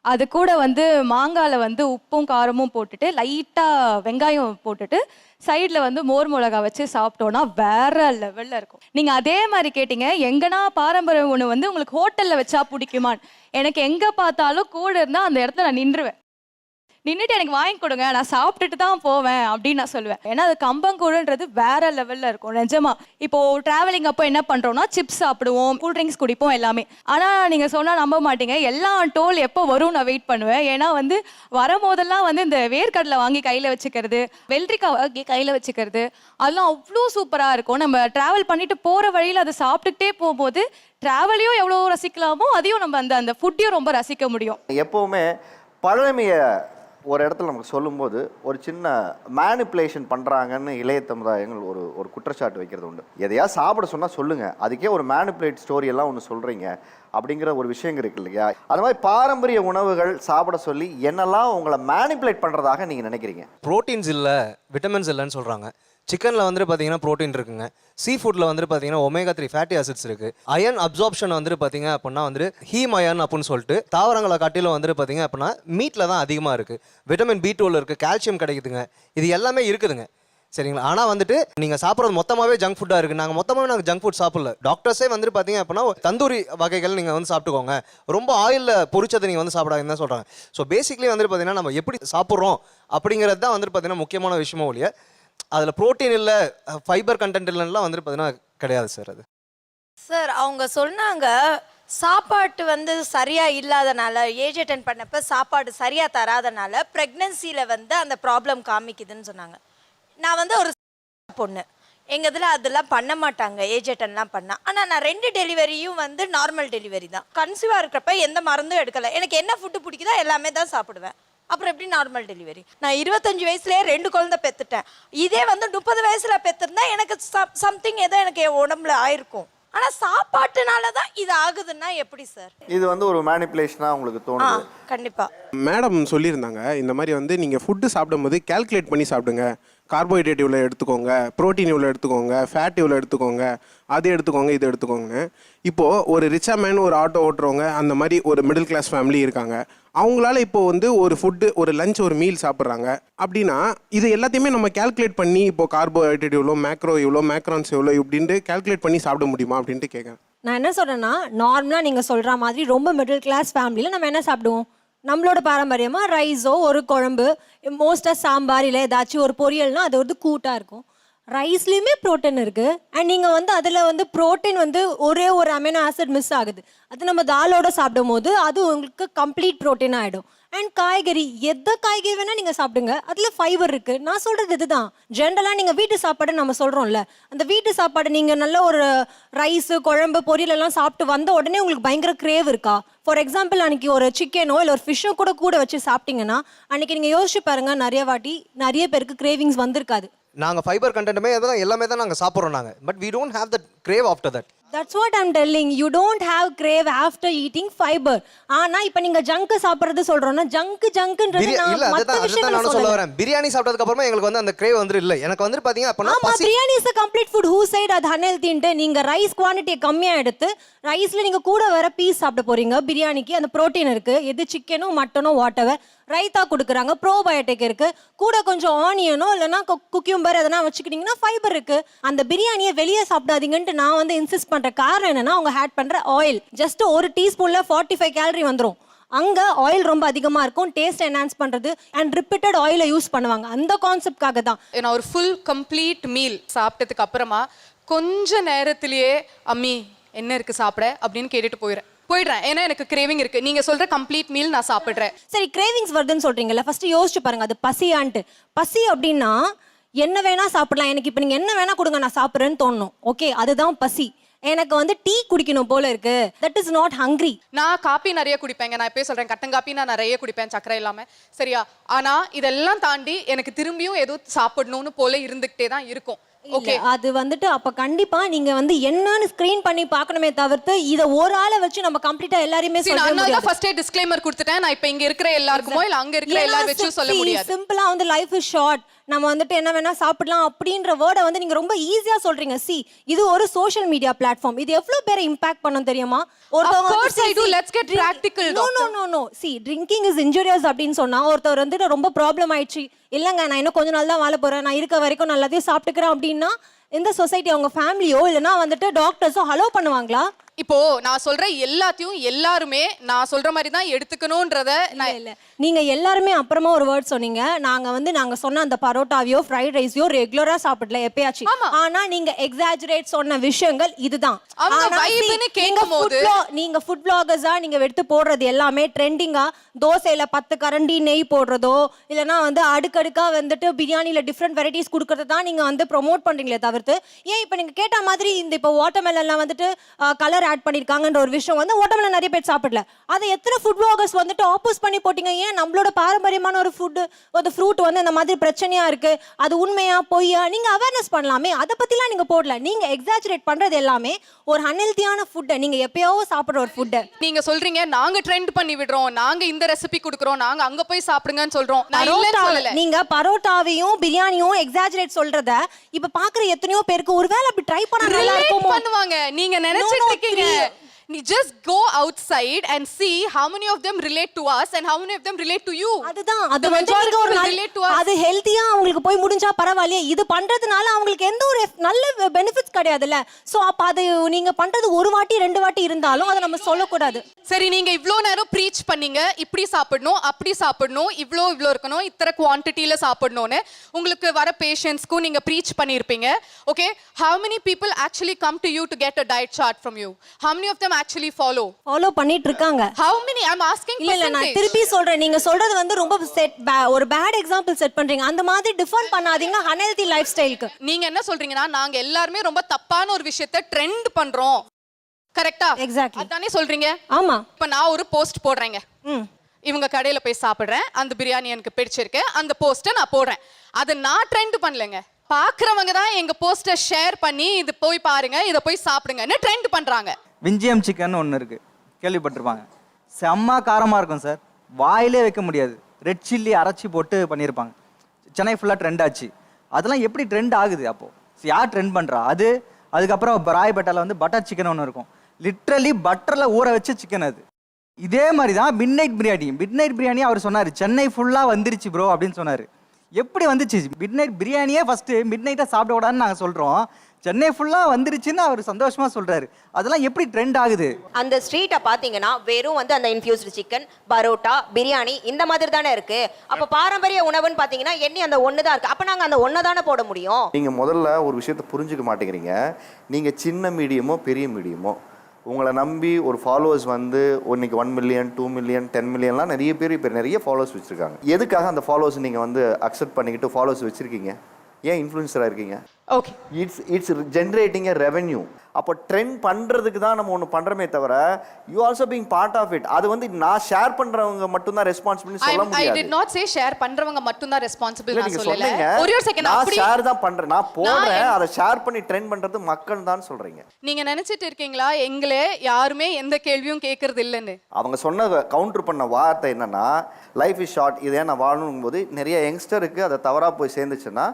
அது கூட வந்து மாங்காயில் வந்து உப்பும் காரமும் போட்டுட்டு லைட்டாக வெங்காயம் போட்டுட்டு சைடில் வந்து மோர் மிளகா வச்சு சாப்பிட்டோன்னா வேற லெவலில் இருக்கும். நீங்கள் அதே மாதிரி கேட்டிங்க எங்கன்னா பாரம்பரிய உணவு வந்து உங்களுக்கு ஹோட்டலில் வச்சா பிடிக்குமான்னு. எனக்கு எங்கே பார்த்தாலும் கூழ் இருந்தால் அந்த இடத்துல நான் நின்றுவேன். நின்றுட்டு எனக்கு வாங்கி கொடுங்க, நான் சாப்பிட்டுட்டு தான் போவேன் அப்படின்னு நான் சொல்லுவேன். ஏன்னா அது கம்பங்கூழுன்றது வேற லெவலில் இருக்கும் நிஜமா. இப்போ டிராவலிங் அப்போ என்ன பண்ணுறோம்னா சிப்ஸ் சாப்பிடுவோம், கூல்ட்ரிங்க்ஸ் குடிப்போம் எல்லாமே. ஆனால் நீங்கள் சொன்னால் நம்ப மாட்டீங்க, எல்லா டோல் எப்போ வரும் நான் வெயிட் பண்ணுவேன். ஏன்னா வந்து வரும்போதெல்லாம் வந்து இந்த வேர்க்கடலை வாங்கி கையில் வச்சுக்கிறது, வெள்ளரிக்காய் வாங்கி கையில் வச்சுக்கிறது, அதெல்லாம் அவ்வளோ சூப்பராக இருக்கும். நம்ம ட்ராவல் பண்ணிட்டு போகிற வழியில் அதை சாப்பிட்டுக்கிட்டே போகும்போது ட்ராவலையும் எவ்வளோ ரசிக்கலாமோ அதையும் நம்ம அந்த ஃபுட்டையும் ரொம்ப ரசிக்க முடியும். எப்போவுமே பழமையை ஒரு இடத்துல நமக்கு சொல்லும்போது ஒரு சின்ன மேனிப்புலேஷன் பண்ணுறாங்கன்னு இளைய சமுதாயங்கள் ஒரு குற்றச்சாட்டு வைக்கிறது உண்டு. எதையா சாப்பிட சொன்னால் சொல்லுங்கள், அதுக்கே ஒரு மேனிப்புலேட் ஸ்டோரி எல்லாம் ஒன்று சொல்கிறீங்க அப்படிங்கிற ஒரு விஷயம் இருக்கு இல்லையா? அது மாதிரி பாரம்பரிய உணவுகள் சாப்பிட சொல்லி என்னெல்லாம் உங்களை மேனிப்புலேட் பண்ணுறதாக நீங்கள் நினைக்கிறீங்க? ப்ரோட்டீன்ஸ் இல்லை, விட்டமின்ஸ் இல்லைன்னு சொல்கிறாங்க. சிக்கனில் வந்துட்டு பார்த்தீங்கன்னா ப்ரோட்டீன் இருக்குங்க. சீ ஃபுட்டில் வந்துட்டு பார்த்தீங்கன்னா ஒமேகா 3 ஃபேட்டி ஆசிட்ஸ் இருக்குது. அயன் அப்சார்ப்ஷன் வந்துட்டு பார்த்தீங்க அப்படின்னா வந்துட்டு ஹீம் அயன் அப்படின்னு சொல்லிட்டு தாவரங்களை காட்டிலும் வந்துட்டு பார்த்தீங்க அப்படின்னா மீட்டில் தான் அதிகமாக இருக்குது. விட்டமின் B12 இருக்குது, கால்சியம் கிடைக்குதுங்க, இது எல்லாமே இருக்குதுங்க. சரிங்களா. ஆனால் வந்துட்டு நீங்கள் சாப்பிட்றது மொத்தமாகவே ஜங்க் ஃபுட்டாக இருக்குது. நாங்கள் ஜங்க் ஃபுட் சாப்பிடல. டாக்டர்ஸே வந்துட்டு பார்த்தீங்க அப்படின்னா தந்தூரி வகைகள் நீங்கள் வந்து சாப்பிட்டுக்கோங்க, ரொம்ப ஆயிலில் பொரிச்சதை நீங்கள் வந்து சாப்பிடாதுன்னு தான் சொல்கிறாங்க. ஸோ பேசிக்லி வந்துட்டு பார்த்தீங்கன்னா நம்ம எப்படி சாப்பிட்றோம் அப்படிங்கிறது தான் வந்துட்டு பார்த்தீங்கன்னா முக்கியமான விஷயமோ ஒழிய அதில் ப்ரோட்டீன் இல்லை ஃபைபர் கண்டென்ட் இல்லைன்னா வந்துட்டு பார்த்தீங்கன்னா கிடையாது சார். அது சார் அவங்க சொன்னாங்க சாப்பாட்டு வந்து சரியாக இல்லாதனால, ஏஜ் அட்டன் பண்ணப்போ சாப்பாடு சரியாக தராதனால ப்ரெக்னென்சியில் வந்து அந்த ப்ராப்ளம் காமிக்குதுன்னு சொன்னாங்க. நான் வந்து ஒரு பொண்ணு, எங்கள் இதில் அதெல்லாம் பண்ண மாட்டாங்க, ஏஜ் அட்டன்லாம் பண்ணால். ஆனால் நான் 2 டெலிவரியும் வந்து நார்மல் டெலிவரி தான். கன்சீவாக இருக்கிறப்ப எந்த மருந்தும் எடுக்கலை. எனக்கு என்ன ஃபுட்டு பிடிக்குதோ எல்லாமே தான் சாப்பிடுவேன். அப்புறம் எப்படி நார்மல் டெலிவரி? நான் 25 வயசுலேயே 2 குழந்தை பெற்றுட்டேன். இதே வந்து 30 வயசில் பெற்றுருந்தா எனக்கு சம்திங் ஏதோ எனக்கு என் உடம்புல ஆயிருக்கும். ஆனா சாப்பாட்டுனால தான் இது ஆகுதுன்னா எப்படி சார்? இது வந்து ஒரு மேனிப்புலேஷனா உங்களுக்கு தோணுது? கண்டிப்பா. மேடம் சொல்லியிருந்தாங்க இந்த மாதிரி வந்து நீங்கள் ஃபுட்டு சாப்பிடும்போது கால்குலேட் பண்ணி சாப்பிடுங்க. கார்போஹைட்ரேட் இவ்வளோ எடுத்துக்கோங்க, ப்ரோட்டீன் இவ்வளோ எடுத்துக்கோங்க, ஃபேட் இவ்வளோ எடுத்துக்கோங்க, அது எடுத்துக்கோங்க, இது எடுத்துக்கோங்க. இப்போது ஒரு ரிச்சா மேன், ஒரு ஆட்டோ ஓட்டுறவங்க, அந்த மாதிரி ஒரு மிடில் கிளாஸ் ஃபேமிலி இருக்காங்க. அவங்களால இப்போ வந்து ஒரு ஃபுட்டு, ஒரு லஞ்ச், ஒரு மீல் சாப்பிட்றாங்க அப்படின்னா இது எல்லாத்தையுமே நம்ம கால்குலேட் பண்ணி இப்போ கார்போஹைட்ரேட் இவ்வளோ, மேக்ரான்ஸ் எவ்வளோ இப்படின்ட்டு கால்குலேட் பண்ணி சாப்பிட முடியுமா அப்படின்ட்டு கேட்குறேன். நான் என்ன சொல்கிறேன்னா, நார்மலாக நீங்கள் சொல்கிற மாதிரி ரொம்ப மிடில் கிளாஸ் ஃபேமிலியில் நம்ம என்ன சாப்பிடுவோம்? நம்மளோட பாரம்பரியமாக ரைஸோ, ஒரு குழம்பு, மோஸ்ட்டாக சாம்பார், இல்லை ஏதாச்சும் ஒரு பொரியல்னால் அது வந்து கூட்டாக இருக்கும். ரைஸ்லேயுமே ப்ரோட்டீன் இருக்குது. அண்ட் நீங்கள் வந்து அதில் வந்து ப்ரோட்டீன் வந்து ஒரே ஒரு அமினோ ஆசிட் மிஸ் ஆகுது. அது நம்ம தாலோட சாப்பிடும் போது அது உங்களுக்கு கம்ப்ளீட் ப்ரோட்டீன் ஆகிடும். அண்ட் காய்கறி, எந்த காய்கறி வேணால் நீங்கள் சாப்பிடுங்க, அதில் ஃபைபர் இருக்குது. நான் சொல்கிறது இதுதான். ஜென்ரலாக நீங்கள் வீட்டு சாப்பாடு நம்ம சொல்கிறோம்ல, அந்த வீட்டு சாப்பாடு நீங்கள் நல்ல ஒரு ரைஸு, குழம்பு, பொரியல் எல்லாம் சாப்பிட்டு வந்த உடனே உங்களுக்கு பயங்கர கிரேவ் இருக்கா? ஃபார் எக்ஸாம்பிள் அன்றைக்கி ஒரு சிக்கனோ இல்லை ஒரு ஃபிஷ்ஷோ கூட வச்சு சாப்பிட்டீங்கன்னா அன்றைக்கி நீங்கள் யோசிச்சு பாருங்கள், நிறைய பேருக்கு கிரேவிங்ஸ் வந்திருக்காது. நாங்கள் ஃபைபர் கண்டென்ட்டுமே எதாவது எல்லாமே தான் நாங்கள் சாப்பிட்றோம் நாங்கள். But we don't have that crave after that. That's what I'm telling. You don't have crave after eating fiber. ஆனா இப்போ நீங்க ஜங்க் சாப்பிடுறது சொல்றோம்னா ஜங்க்ன்றது இல்ல, அதுதான் நான் சொல்ல வரேன். பிரியாணி சாப்பிட்டதுக்கு அப்புறமா எங்களுக்கு வந்து அந்த கிரேவ் வந்து இல்ல. எனக்கு வந்து பாத்தீங்க அப்படினா biryani is a complete food. Who said அது unhealthy ன்ட்டு? நீங்க ரைஸ் குவாண்டிட்டியை கம்மியா எடுத்து ரைஸ்ல நீங்க கூட வர பீஸ் சாப்பிட போறீங்க. பிரியாணிக்கு அந்த புரோட்டீன் இருக்கு. எது சிக்கனோ மட்டனோ வாட்டவர், ரைத்தா கொடுக்குறாங்க, ப்ரோபயோட்டிக் இருக்கு, கூட கொஞ்சம் ஆனியனோ இல்லைன்னா குக்கியூம்பர் எதனா வச்சுக்கிட்டீங்கன்னா ஃபைபர் இருக்கு. அந்த பிரியாணியை வெளியே சாப்பிடாதீங்கன்ட்டு நான் வந்து இன்சிஸ்ட் பண்ற காரணம் என்னன்னா, அவங்க ஆட் பண்ற ஆயில் ஜஸ்ட் ஒரு டீஸ்பூன்ல 45 கேலரி வந்துடும். அங்க ஆயில் ரொம்ப அதிகமா இருக்கும், டேஸ்ட் என்ஹான்ஸ் பண்றது அண்ட் ரிப்பீட்டட் ஆயிலை யூஸ் பண்ணுவாங்க. அந்த கான்செப்ட்காக தான் நான் ஒரு ஃபுல் கம்ப்ளீட் மீல் சாப்பிட்டதுக்கு அப்புறமா கொஞ்ச நேரத்திலேயே அம்மி என்ன இருக்கு சாப்பிட அப்படின்னு கேட்டுட்டு போயிடுறேன். ஏன்னா எனக்கு கிரேவிங் இருக்கு. நீங்க சொல்ற கம்ப்ளீட் மீல் நான் சாப்பிடுறேன். சரி, கிரேவிங்ஸ் வருதுன்னு சொல்றீங்கல்ல, ஃபர்ஸ்ட் யோசிச்சு பாருங்க, அது பசியான்ட்டு. பசி அப்படின்னா என்ன வேணா சாப்பிடலாம், எனக்கு இப்போ நீங்க என்ன வேணா கொடுங்க நான் சாப்பிட்றேன்னு தோணும். ஓகே, அதுதான் பசி. எனக்கு வந்து டீ குடிக்கணும் போல இருக்கு, தட் இஸ் நாட் ஹங்கிரி. நான் காப்பி நிறைய குடிப்பேங்க. நான் எப்பயும் சொல்றேன், கட்டன் காப்பி நான் நிறைய குடிப்பேன், சக்கரை இல்லாம. சரியா? ஆனா இதெல்லாம் தாண்டி எனக்கு திரும்பியும் ஏதோ சாப்பிடணும்னு போல இருந்துகிட்டே தான் இருக்கும். ஓகே, அது வந்துட்டு அப்ப கண்டிப்பா நீங்க வந்து என்னன்னு ஸ்கிரீன் பண்ணி பார்க்கணுமே தவிர்த்து இத ஒரு ஆளை வச்சு நம்ம கம்ப்ளீட்டா எல்லாரையுமே சொல்ல முடியாது. நான் தான் ஃபர்ஸ்டே டிஸ்க்ளைமர் கொடுத்துட்டேன். நான் இப்போ இங்க இருக்கிற எல்லாருக்குமோ இல்ல அங்க இருக்கிற எல்லார வெச்சும் சொல்ல முடியாது. சிம்பிளா வந்து லைஃப் இஸ் ஷார்ட், நம்ம வந்துட்டு என்ன வேணா சாப்பிடலாம் அப்படின்ற வேர்டை வந்து நீங்க ரொம்ப ஈஸியா சொல்றீங்க. சி, இது ஒரு சோஷியல் மீடியா பிளாட்ஃபார்ம். இது எவ்வளவு பேரை இம்பாக்ட் பண்ணும் தெரியுமா? சி, ட்ரிங்கிங் இஸ் இன்ஜூரியஸ் அப்படின்னு சொன்னா ஒருத்தர் வந்துட்டு ரொம்ப ப்ராப்ளம் ஆயிடுச்சு, இல்லங்க நான் இன்னும் கொஞ்ச நாள் தான் வாழ போறேன், நான் இருக்க வரைக்கும் நான் எல்லாத்தையும் சாப்பிட்டுக்கிறேன் அப்படின்னா இந்த சொசைட்டி, அவங்க ஃபேமிலியோ இல்லைன்னா வந்துட்டு டாக்டர்ஸோ ஹலோ பண்ணுவாங்களா? இப்போ நான் சொல்ற எல்லாத்தையும் எல்லாருமே நான் சொல்ற மாதிரி தான் எடுத்துக்கணும்ன்றத இல்ல. நீங்க எல்லாருமே அப்புறமா ஒரு வேர்ட் சொன்னீங்க, நாங்க சொன்ன அந்த பரோட்டாவையோ ஃப்ரைட் ரைஸையோ ரெகுலரா சாப்பிடல எப்பயாச்சும். ஆனா நீங்க எக்ஸாஜரேட் சொன்ன விஷயங்கள் இதுதான். நீங்க ஃபுட் பிளாகர்ஸா நீங்க எடுத்து போடுறது எல்லாமே ட்ரெண்டிங்கா, தோசையில 10 கரண்டி நெய் போடுறதோ இல்லைன்னா வந்து அடுக்கடுக்கா வந்துட்டு பிரியாணியில டிஃப்ரெண்ட் வெரைட்டிஸ் கொடுக்கறது தான் நீங்க வந்து ப்ரொமோட் பண்றீங்களே தவிர்த்து, ஏன் இப்ப நீங்க கேட்ட மாதிரி இந்த இப்போ வாட்டர்மெலன்ல வந்துட்டு கலர் ஆட் பண்ணிருக்காங்கன்ற ஒரு விஷயம் வந்து வாட்டர்மெலன் நிறைய பேர் சாப்பிடல, அதை எத்தனை ஃபுட் பிளாகர்ஸ் வந்துட்டு ஆப்போஸ் பண்ணி போட்டீங்க. ஏன் நம்மளோட பாரம்பரியமான ஒரு ஃபுட், ஒரு ஃப்ரூட் வந்து இந்த மாதிரி பிரச்சனையா இருக்கு, அது உண்மையா பொய்யா நீங்க அவேர்னஸ் பண்ணலாமே, அதை பத்திலாம் நீங்க போடல. நீங்க எக்ஸாஜரேட் பண்றது எல்லாமே ஒரு அன்ஹெல்தியான ஃபுட்டை, நீங்க எப்பயோ சாப்பிடுற ஒரு ஃபுட்டை நீங்க சொல்றீங்க. நாங்க ட்ரெண்ட் பண்ணி விடுறோம், நாங்க இந்த ரெசிபி கொடுக்குறோம், நாங்க அங்க போய் சாப்பிடுங்கன்னு சொல்றோம். நான் இல்லன்னு சொல்லல. நீங்க பரோட்டாவையும் பிரியாணியும் எக்ஸாஜரேட் சொல்றத இப்ப பாக்குற எத்தனையோ பேருக்கு ஒருவேளை அப்படி ட்ரை பண்ணா நல்லா இருக்கும் பண்ணுவாங்க. நீங்க நினைச்சிட்டு இருக்கீங்க just go outside and see how many of them relate to us and how many of them relate to you. அதுதான் அது வந்து நீங்க ஒரு அது ஹெல்த்தியா அவங்களுக்கு போய் முடிஞ்சா பரவாயில்லையே, இது பண்றதுனால அவங்களுக்கு எந்த ஒரு நல்ல பெனிஃபிட்ஸ் கிடையாதுல்ல. சோ அப்ப அது நீங்க பண்றது ஒரு வாட்டி ரெண்டு வாட்டி இருந்தாலும் அதை நம்ம சொல்லக்கூடாது. சரி, நீங்க இவ்ளோ நேரம் ப்ரீச் பண்ணீங்க, இப்படி சாப்பிடணும் அப்படி சாப்பிடணும், இவ்ளோ இருக்கணும், இத்தனை குவான்டிட்டியில சாப்பிடணும்னு உங்களுக்கு வர பேஷண்ட்ஸ்க்கு நீங்க ப்ரீச் பண்ணிருப்பீங்க. Okay, how many people actually come to you to get a diet chart from you? How many of them actually follow பண்ணிட்டு இருக்காங்க? How many? I'm asking இல்ல இல்ல, நான் திருப்பி சொல்றேன், நீங்க சொல்றது வந்து ரொம்ப ஒரு பேட் எக்ஸாம்பிள் செட் பண்றீங்க. அந்த மாதிரி டிஃபைன் பண்ணாதீங்க அன்ஹெல்தி லைஃப் ஸ்டைலுக்கு. நீங்க என்ன சொல்றீங்கன்னா நாங்க எல்லாரும் ரொம்ப தப்பான ஒரு விஷயத்தை ட்ரெண்ட் பண்றோம், கரெக்ட்டா? எக்ஸாக்ட்லி, அதானே சொல்றீங்க? ஆமா. இப்ப நான் ஒரு போஸ்ட் போடுறேங்க, இவங்க கடையில போய் சாப்பிடுறேன், அந்த பிரியாணி எனக்கு பிடிச்சிருக்கு, அந்த போஸ்ட்டை நான் போடுறேன். அதை நான் ட்ரெண்ட் பண்ணலங்க, பாக்குறவங்க தான் எங்க போஸ்டர் ஷேர் பண்ணி இது போய் பாருங்க, இதை போய் சாப்பிடுங்கன்னு ட்ரெண்ட் பண்றாங்க. விஞ்சியம் சிக்கன் ஒன்று இருக்குது, கேள்விப்பட்டிருப்பாங்க. செம்ம காரமாக இருக்கும் சார், வாயிலே வைக்க முடியாது. ரெட் சில்லி அரைச்சி போட்டு பண்ணியிருப்பாங்க. சென்னை ஃபுல்லாக ட்ரெண்ட் ஆச்சு. அதெல்லாம் எப்படி ட்ரெண்ட் ஆகுது அப்போது? யார் ட்ரெண்ட் பண்ணுறா அது? அதுக்கப்புறம் ராயப்பேட்டாவில் வந்து பட்டர் சிக்கன் ஒன்று இருக்கும், லிட்ரலி பட்டரில் ஊற வச்ச சிக்கன் அது. இதே மாதிரி தான் மிட் நைட் பிரியாணி அவர் சொன்னார், சென்னை ஃபுல்லாக வந்துருச்சு ப்ரோ அப்படின்னு சொன்னார். எப்படி வந்துச்சு? மிட் நைட் பிரியாணியே ஃபஸ்ட்டு மிட் நைட்டாக சாப்பிடக்கூடாதுன்னு நாங்கள் சொல்கிறோம், சென்னை ஃபுல்லாக வந்துருச்சுன்னு அவர் சந்தோஷமாக சொல்கிறாரு. அதெல்லாம் எப்படி ட்ரெண்ட் ஆகுது? அந்த ஸ்ட்ரீட்டை பார்த்தீங்கன்னா வெறும் வந்து அந்த இன்ஃபியூஸ்டு சிக்கன், பரோட்டா, பிரியாணி இந்த மாதிரி தானே இருக்கு. அப்போ பாரம்பரிய உணவுன்னு பார்த்தீங்கன்னா எண்ணி அந்த ஒன்று தான் இருக்கு. அப்போ நாங்கள் அந்த ஒன்று தானே போட முடியும். நீங்கள் முதல்ல ஒரு விஷயத்தை புரிஞ்சுக்க மாட்டேங்கிறீங்க. நீங்கள் சின்ன மீடியமோ பெரிய மீடியமோ, உங்களை நம்பி ஒரு ஃபாலோவர்ஸ் வந்து இன்னைக்கு 1 மில்லியன் 2 மில்லியன் 10 மில்லியன்லாம் நிறைய பேர் இப்போ நிறைய ஃபாலோவர்ஸ் வச்சுருக்காங்க. எதுக்காக அந்த ஃபாலோவர்ஸ் நீங்கள் வந்து அக்செப்ட் பண்ணிக்கிட்டு ஃபாலோவர்ஸ் வச்சுருக்கீங்க? ஏன் இன்ஃப்ளூயன்சராக இருக்கீங்க? Okay, it's generating a revenue. அப்போ ட்ரெண்ட் பண்ணுறதுக்கு தான் நம்ம ஒன்று பண்ணுறமே தவிர you also being part of it. அது வந்து நான் ஷேர் பண்ணுறவங்க மட்டும் தான் ரெஸ்பான்சிபிலிட்டி சொல்ல முடியாது. I did not say share பண்றவங்க மட்டும் தான் ரெஸ்பான்சிபிள் நான் சொல்லல. ஒரு செகண்ட், நான் ஷேர் தான் பண்றேன், நான் போடுறேன், அதை ஷேர் பண்ணி ட்ரெண்ட் பண்றது மக்கள் தான் சொல்றீங்க. நீங்க நினைச்சிட்டு இருக்கீங்களா எங்களே யாருமே எந்த கேள்வியும் கேட்கறது இல்லைன்னு? அவங்க சொன்ன கவுண்டர் பண்ண வார்த்தை என்னன்னா, லைஃப் இஸ் ஷார்ட், இதே நான் வாழணும் போது நிறைய யங்ஸ்டருக்கு அதை தவறா போய் சேர்ந்துச்சுன்னா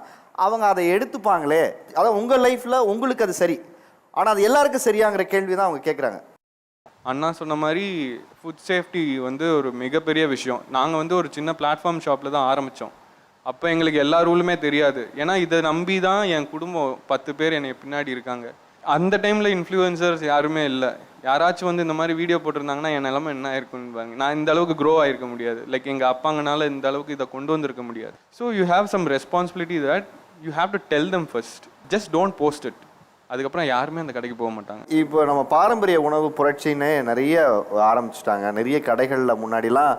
அவங்க அதை எடுத்துப்பாங்களே. அதான் உங்கள் லைஃப்பில் உங்களுக்கு அது சரி, ஆனால் அது எல்லாருக்கும் சரியாங்கிற கேள்வி தான் அவங்க கேட்குறாங்க. அண்ணா சொன்ன மாதிரி ஃபுட் சேஃப்டி வந்து ஒரு மிகப்பெரிய விஷயம். நாங்கள் வந்து ஒரு சின்ன பிளாட்ஃபார்ம் ஷாப்பில் தான் ஆரம்பித்தோம். அப்போ எங்களுக்கு எல்லா ரூலுமே தெரியாது. ஏன்னா இதை நம்பி தான் என் குடும்பம் 10 பேர் என்னை பின்னாடி இருக்காங்க. அந்த டைமில் இன்ஃப்ளூயன்சர்ஸ் யாருமே இல்லை. யாராச்சும் வந்து இந்த மாதிரி வீடியோ போட்டிருந்தாங்கன்னா என் நிலமை என்ன ஆயிருக்குன்னு பாருங்க. நான் இந்த அளவுக்கு க்ரோ ஆகிருக்க முடியாது. லைக் எங்கள் அப்பாங்கனால இந்த அளவுக்கு இதை கொண்டு வந்திருக்க முடியாது. So you have some responsibility that you have to tell them first. Just don't post it. அதுக்கப்புறம் யாருமே அந்த கடைக்கு போக மாட்டாங்க. இப்போ நம்ம பாரம்பரிய உணவு புரட்சின்னு நிறைய ஆரம்பிச்சிட்டாங்க. நிறைய கடைகளில் முன்னாடிலாம்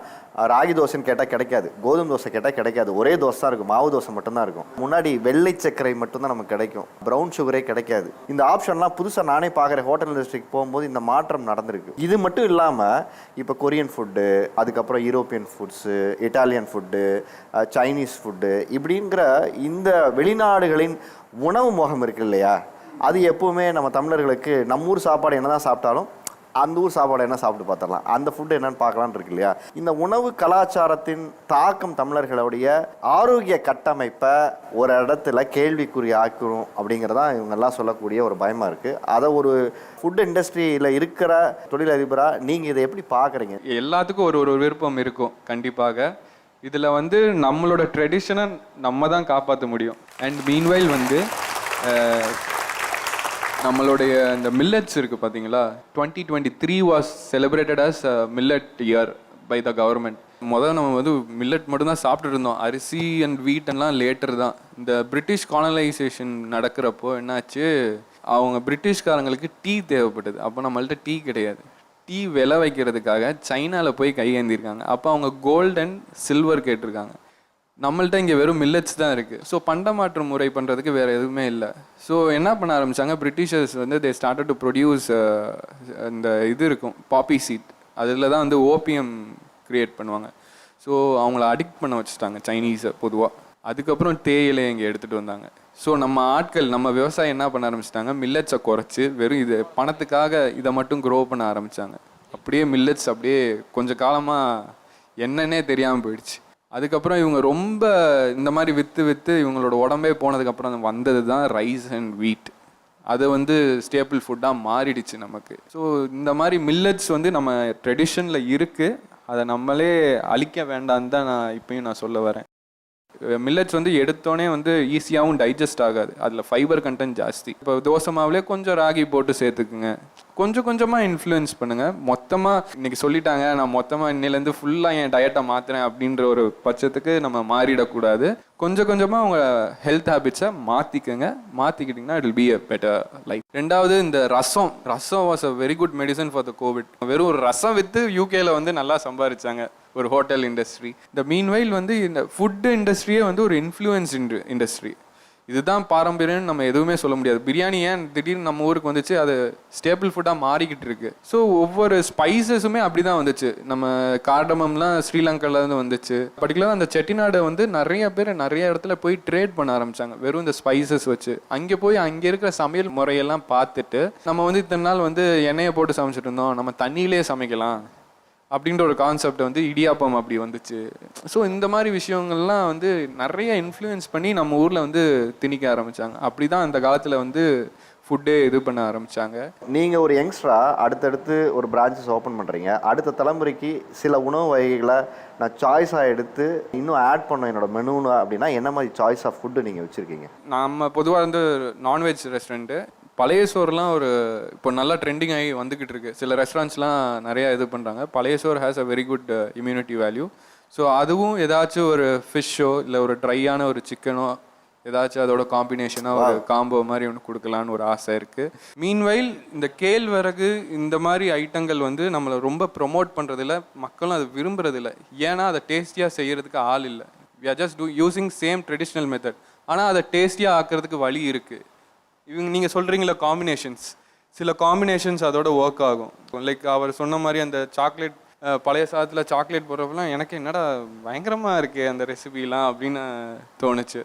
ராகி தோசைன்னு கேட்டால் கிடைக்காது, கோதுமை தோசை கேட்டால் கிடைக்காது, ஒரே தோசை தான் இருக்கும், மாவு தோசை மட்டும்தான் இருக்கும். முன்னாடி வெள்ளை சர்க்கரை மட்டும்தான் நமக்கு கிடைக்கும், ப்ரௌன் சுகரே கிடைக்காது. இந்த ஆப்ஷன்லாம் புதுசாக நானே பார்க்குற ஹோட்டல் இண்டஸ்ட்ரிக்கு போகும்போது இந்த மாற்றம் நடந்திருக்கு. இது மட்டும் இல்லாமல் இப்போ கொரியன் ஃபுட்டு, அதுக்கப்புறம் European foods, Italian food, Chinese food, இப்படிங்கிற இந்த வெளிநாடுகளின் உணவு முகம் இருக்கு இல்லையா, அது எப்போவுமே நம்ம தமிழர்களுக்கு நம்ம ஊர் சாப்பாடு என்ன தான் சாப்பிட்டாலும் அந்த ஊர் சாப்பாடு என்ன சாப்பிட்டு பார்த்துடலாம், அந்த ஃபுட்டு என்னன்னு பார்க்கலான்னு இருக்கு இல்லையா. இந்த உணவு கலாச்சாரத்தின் தாக்கம் தமிழர்களுடைய ஆரோக்கிய கட்டமைப்பை ஒரு இடத்துல கேள்விக்குறி ஆக்கணும் அப்படிங்கிறதான் இவங்கெல்லாம் சொல்லக்கூடிய ஒரு பயமாக இருக்குது. அதை ஒரு ஃபுட் இண்டஸ்ட்ரியில் இருக்கிற தொழிலதிபராக நீங்கள் இதை எப்படி பார்க்குறீங்க? எல்லாத்துக்கும் ஒரு விருப்பம் இருக்கும் கண்டிப்பாக. இதில் வந்து நம்மளோட ட்ரெடிஷனை நம்ம தான் காப்பாற்ற முடியும். அண்ட் மீன்வைல் வந்து நம்மளுடைய இந்த மில்லட்ஸ் இருக்குது பார்த்தீங்களா, 2023 was celebrated as millet year by the government. முதல்ல நம்ம வந்து மில்லட் மட்டும்தான் சாப்பிட்டுட்டு இருந்தோம், அரிசி அண்ட் வீட்டெல்லாம் லேட்டர் தான். இந்த பிரிட்டிஷ் காலனைசேஷன் நடக்கிறப்போ என்னாச்சு, அவங்க பிரிட்டிஷ்காரங்களுக்கு டீ தேவைப்பட்டது. அப்போ நம்மள்ட்ட டீ கிடையாது. டீ விலை வைக்கிறதுக்காக சைனாவில் போய் கையேந்திருக்காங்க. அப்போ அவங்க கோல்டு அண்ட் சில்வர் கேட்டிருக்காங்க. நம்மள்ட்ட இங்கே வெறும் மில்லட்ஸ் தான் இருக்குது. ஸோ பண்டமாற்று முறை பண்ணுறதுக்கு வேறு எதுவுமே இல்லை. ஸோ என்ன பண்ண ஆரம்பித்தாங்க, பிரிட்டிஷர்ஸ் வந்து தே ஸ்டார்டட் டு ப்ரொடியூஸ் இந்த இது இருக்கும் பாப்பி சீட், அதில் தான் வந்து ஓபியம் க்ரியேட் பண்ணுவாங்க. ஸோ அவங்கள அடிக்ட் பண்ண வச்சுட்டாங்க சைனீஸை பொதுவாக. அதுக்கப்புறம் தேயிலை இங்கே எடுத்துகிட்டு வந்தாங்க. ஸோ நம்ம ஆட்கள், நம்ம விவசாயம் என்ன பண்ண ஆரம்பிச்சிட்டாங்க, மில்லட்ஸை குறைச்சி வெறும் இது பணத்துக்காக இதை மட்டும் க்ரோ பண்ண ஆரம்பித்தாங்க. அப்படியே மில்லட்ஸ் அப்படியே கொஞ்சம் காலமாக என்னன்னே தெரியாமல் போயிடுச்சு. அதுக்கப்புறம் இவங்க ரொம்ப இந்த மாதிரி விற்று இவங்களோட உடம்பே போனதுக்கப்புறம் வந்தது தான் ரைஸ் அண்ட் வீட். அது வந்து ஸ்டேபிள் ஃபுட்டாக மாறிடுச்சு நமக்கு. ஸோ இந்த மாதிரி மில்லட்ஸ் வந்து நம்ம ட்ரெடிஷனில் இருக்குது, அதை நம்மளே அழிக்க வேண்டான்னு தான் நான் இப்பயும் நான் சொல்ல வரேன். மில்லட்ஸ் வந்து எடுத்தோடனே வந்து ஈஸியாகவும் டைஜஸ்ட் ஆகாது, அதில் ஃபைபர் கண்டென்ட் ஜாஸ்தி. இப்போ தோசை மாவுலேயே கொஞ்சம் ராகி போட்டு சேர்த்துக்குங்க, கொஞ்சம் கொஞ்சமாக இன்ஃப்ளூயன்ஸ் பண்ணுங்கள். மொத்தமாக இன்றைக்கி சொல்லிட்டாங்க நான் மொத்தமாக இன்னிலேருந்து ஃபுல்லாக என் டயட்டை மாற்றுறேன் அப்படின்ற ஒரு பட்சத்துக்கு நம்ம மாறிடக்கூடாது. கொஞ்சம் கொஞ்சமாக உங்கள் ஹெல்த் ஹேபிட்ஸை மாற்றிக்கங்க. மாற்றிக்கிட்டிங்கன்னா it will be a better life. ரெண்டாவது, இந்த rasam was a very good medicine for the Covid. வெறும் ஒரு ரசம் விற்று யூகேல வந்து நல்லா சம்பாதிச்சாங்க ஒரு ஹோட்டல் இண்டஸ்ட்ரி. இந்த மீன்வைல் வந்து இந்த ஃபுட் இண்டஸ்ட்ரியே வந்து ஒரு இன்ஃப்ளூயன்ஸ் இண்டஸ்ட்ரி. இதுதான் பாரம்பரியம்னு நம்ம எதுவுமே சொல்ல முடியாது. பிரியாணி ஏன் திடீர்னு நம்ம ஊருக்கு வந்துச்சு, அது ஸ்டேபிள் ஃபுட்டாக மாறிக்கிட்டு இருக்கு. ஸோ ஒவ்வொரு ஸ்பைசஸுமே அப்படி தான் வந்துச்சு. நம்ம கார்டமம்லாம் ஸ்ரீலங்காலேருந்து வந்துச்சு. பர்டிகுலராக அந்த செட்டிநாடு வந்து நிறைய பேர் நிறைய இடத்துல போய் ட்ரேட் பண்ண ஆரம்பித்தாங்க வெறும் இந்த ஸ்பைசஸ் வச்சு. அங்கே போய் அங்கே இருக்கிற சமையல் முறையெல்லாம் பார்த்துட்டு நம்ம வந்து இத்தனை நாள் வந்து எண்ணெயை போட்டு சமைச்சிட்டு இருந்தோம், நம்ம தண்ணியிலே சமைக்கலாம் அப்படின்ற ஒரு கான்செப்ட் வந்து இடியாப்பம் அப்படி வந்துச்சு. ஸோ இந்த மாதிரி விஷயங்கள்லாம் வந்து நிறைய இன்ஃப்ளூயன்ஸ் பண்ணி நம்ம ஊரில் வந்து திணிக்க ஆரம்பித்தாங்க. அப்படி தான் அந்த காலத்தில் வந்து ஃபுட்டே இது பண்ண ஆரம்பித்தாங்க. நீங்கள் ஒரு யங்ஸ்டரா அடுத்தடுத்து ஒரு பிரான்ச்சஸ் ஓப்பன் பண்ணுறீங்க. அடுத்த தலைமுறைக்கு சில உணவு வகைகளை நான் சாய்ஸாக எடுத்து இன்னும் ஆட் பண்ண என்னோட மெனுன்னு அப்படின்னா என்ன மாதிரி சாய்ஸ் ஆஃப் ஃபுட்டு நீங்கள் வச்சுருக்கீங்க? நம்ம பொதுவாக வந்து நான்வெஜ் ரெஸ்டாரண்ட்டு பழைய சோறுலாம் ஒரு இப்போ நல்லா ட்ரெண்டிங் ஆகி வந்துக்கிட்டு இருக்குது. சில ரெஸ்டாரண்ட்ஸ்லாம் நிறையா இது பண்ணுறாங்க. பழைய சோறு has a very good immunity value. So அதுவும் ஏதாச்சும் ஒரு ஃபிஷ்ஷோ இல்லை ஒரு ட்ரையான ஒரு சிக்கனோ ஏதாச்சும் அதோட காம்பினேஷனாக ஒரு காம்போ மாதிரி ஒன்று கொடுக்கலான்னு ஒரு ஆசை இருக்குது. மீன்வைல் இந்த கேழ்வரகு இந்த மாதிரி ஐட்டங்கள் வந்து நம்மளை ரொம்ப ப்ரொமோட் பண்ணுறதில்ல, மக்களும் அதை விரும்புறதில்ல. ஏன்னா அதை டேஸ்டியாக செய்கிறதுக்கு ஆள் இல்லை. We are just using same traditional method. ஆனால் அதை டேஸ்டியாக ஆக்கிறதுக்கு வழி இருக்குது. இவங்க நீங்கள் சொல்கிறீங்களா காம்பினேஷன்ஸ், சில காம்பினேஷன்ஸ் அதோட ஒர்க் ஆகும். லைக் அவர் சொன்ன மாதிரி அந்த சாக்லேட் பழைய சாதத்தில் சாக்லேட் போடுறப்பெல்லாம் எனக்கு என்னடா பயங்கரமாக இருக்கே அந்த ரெசிபிலாம் அப்படின்னு தோணுச்சு.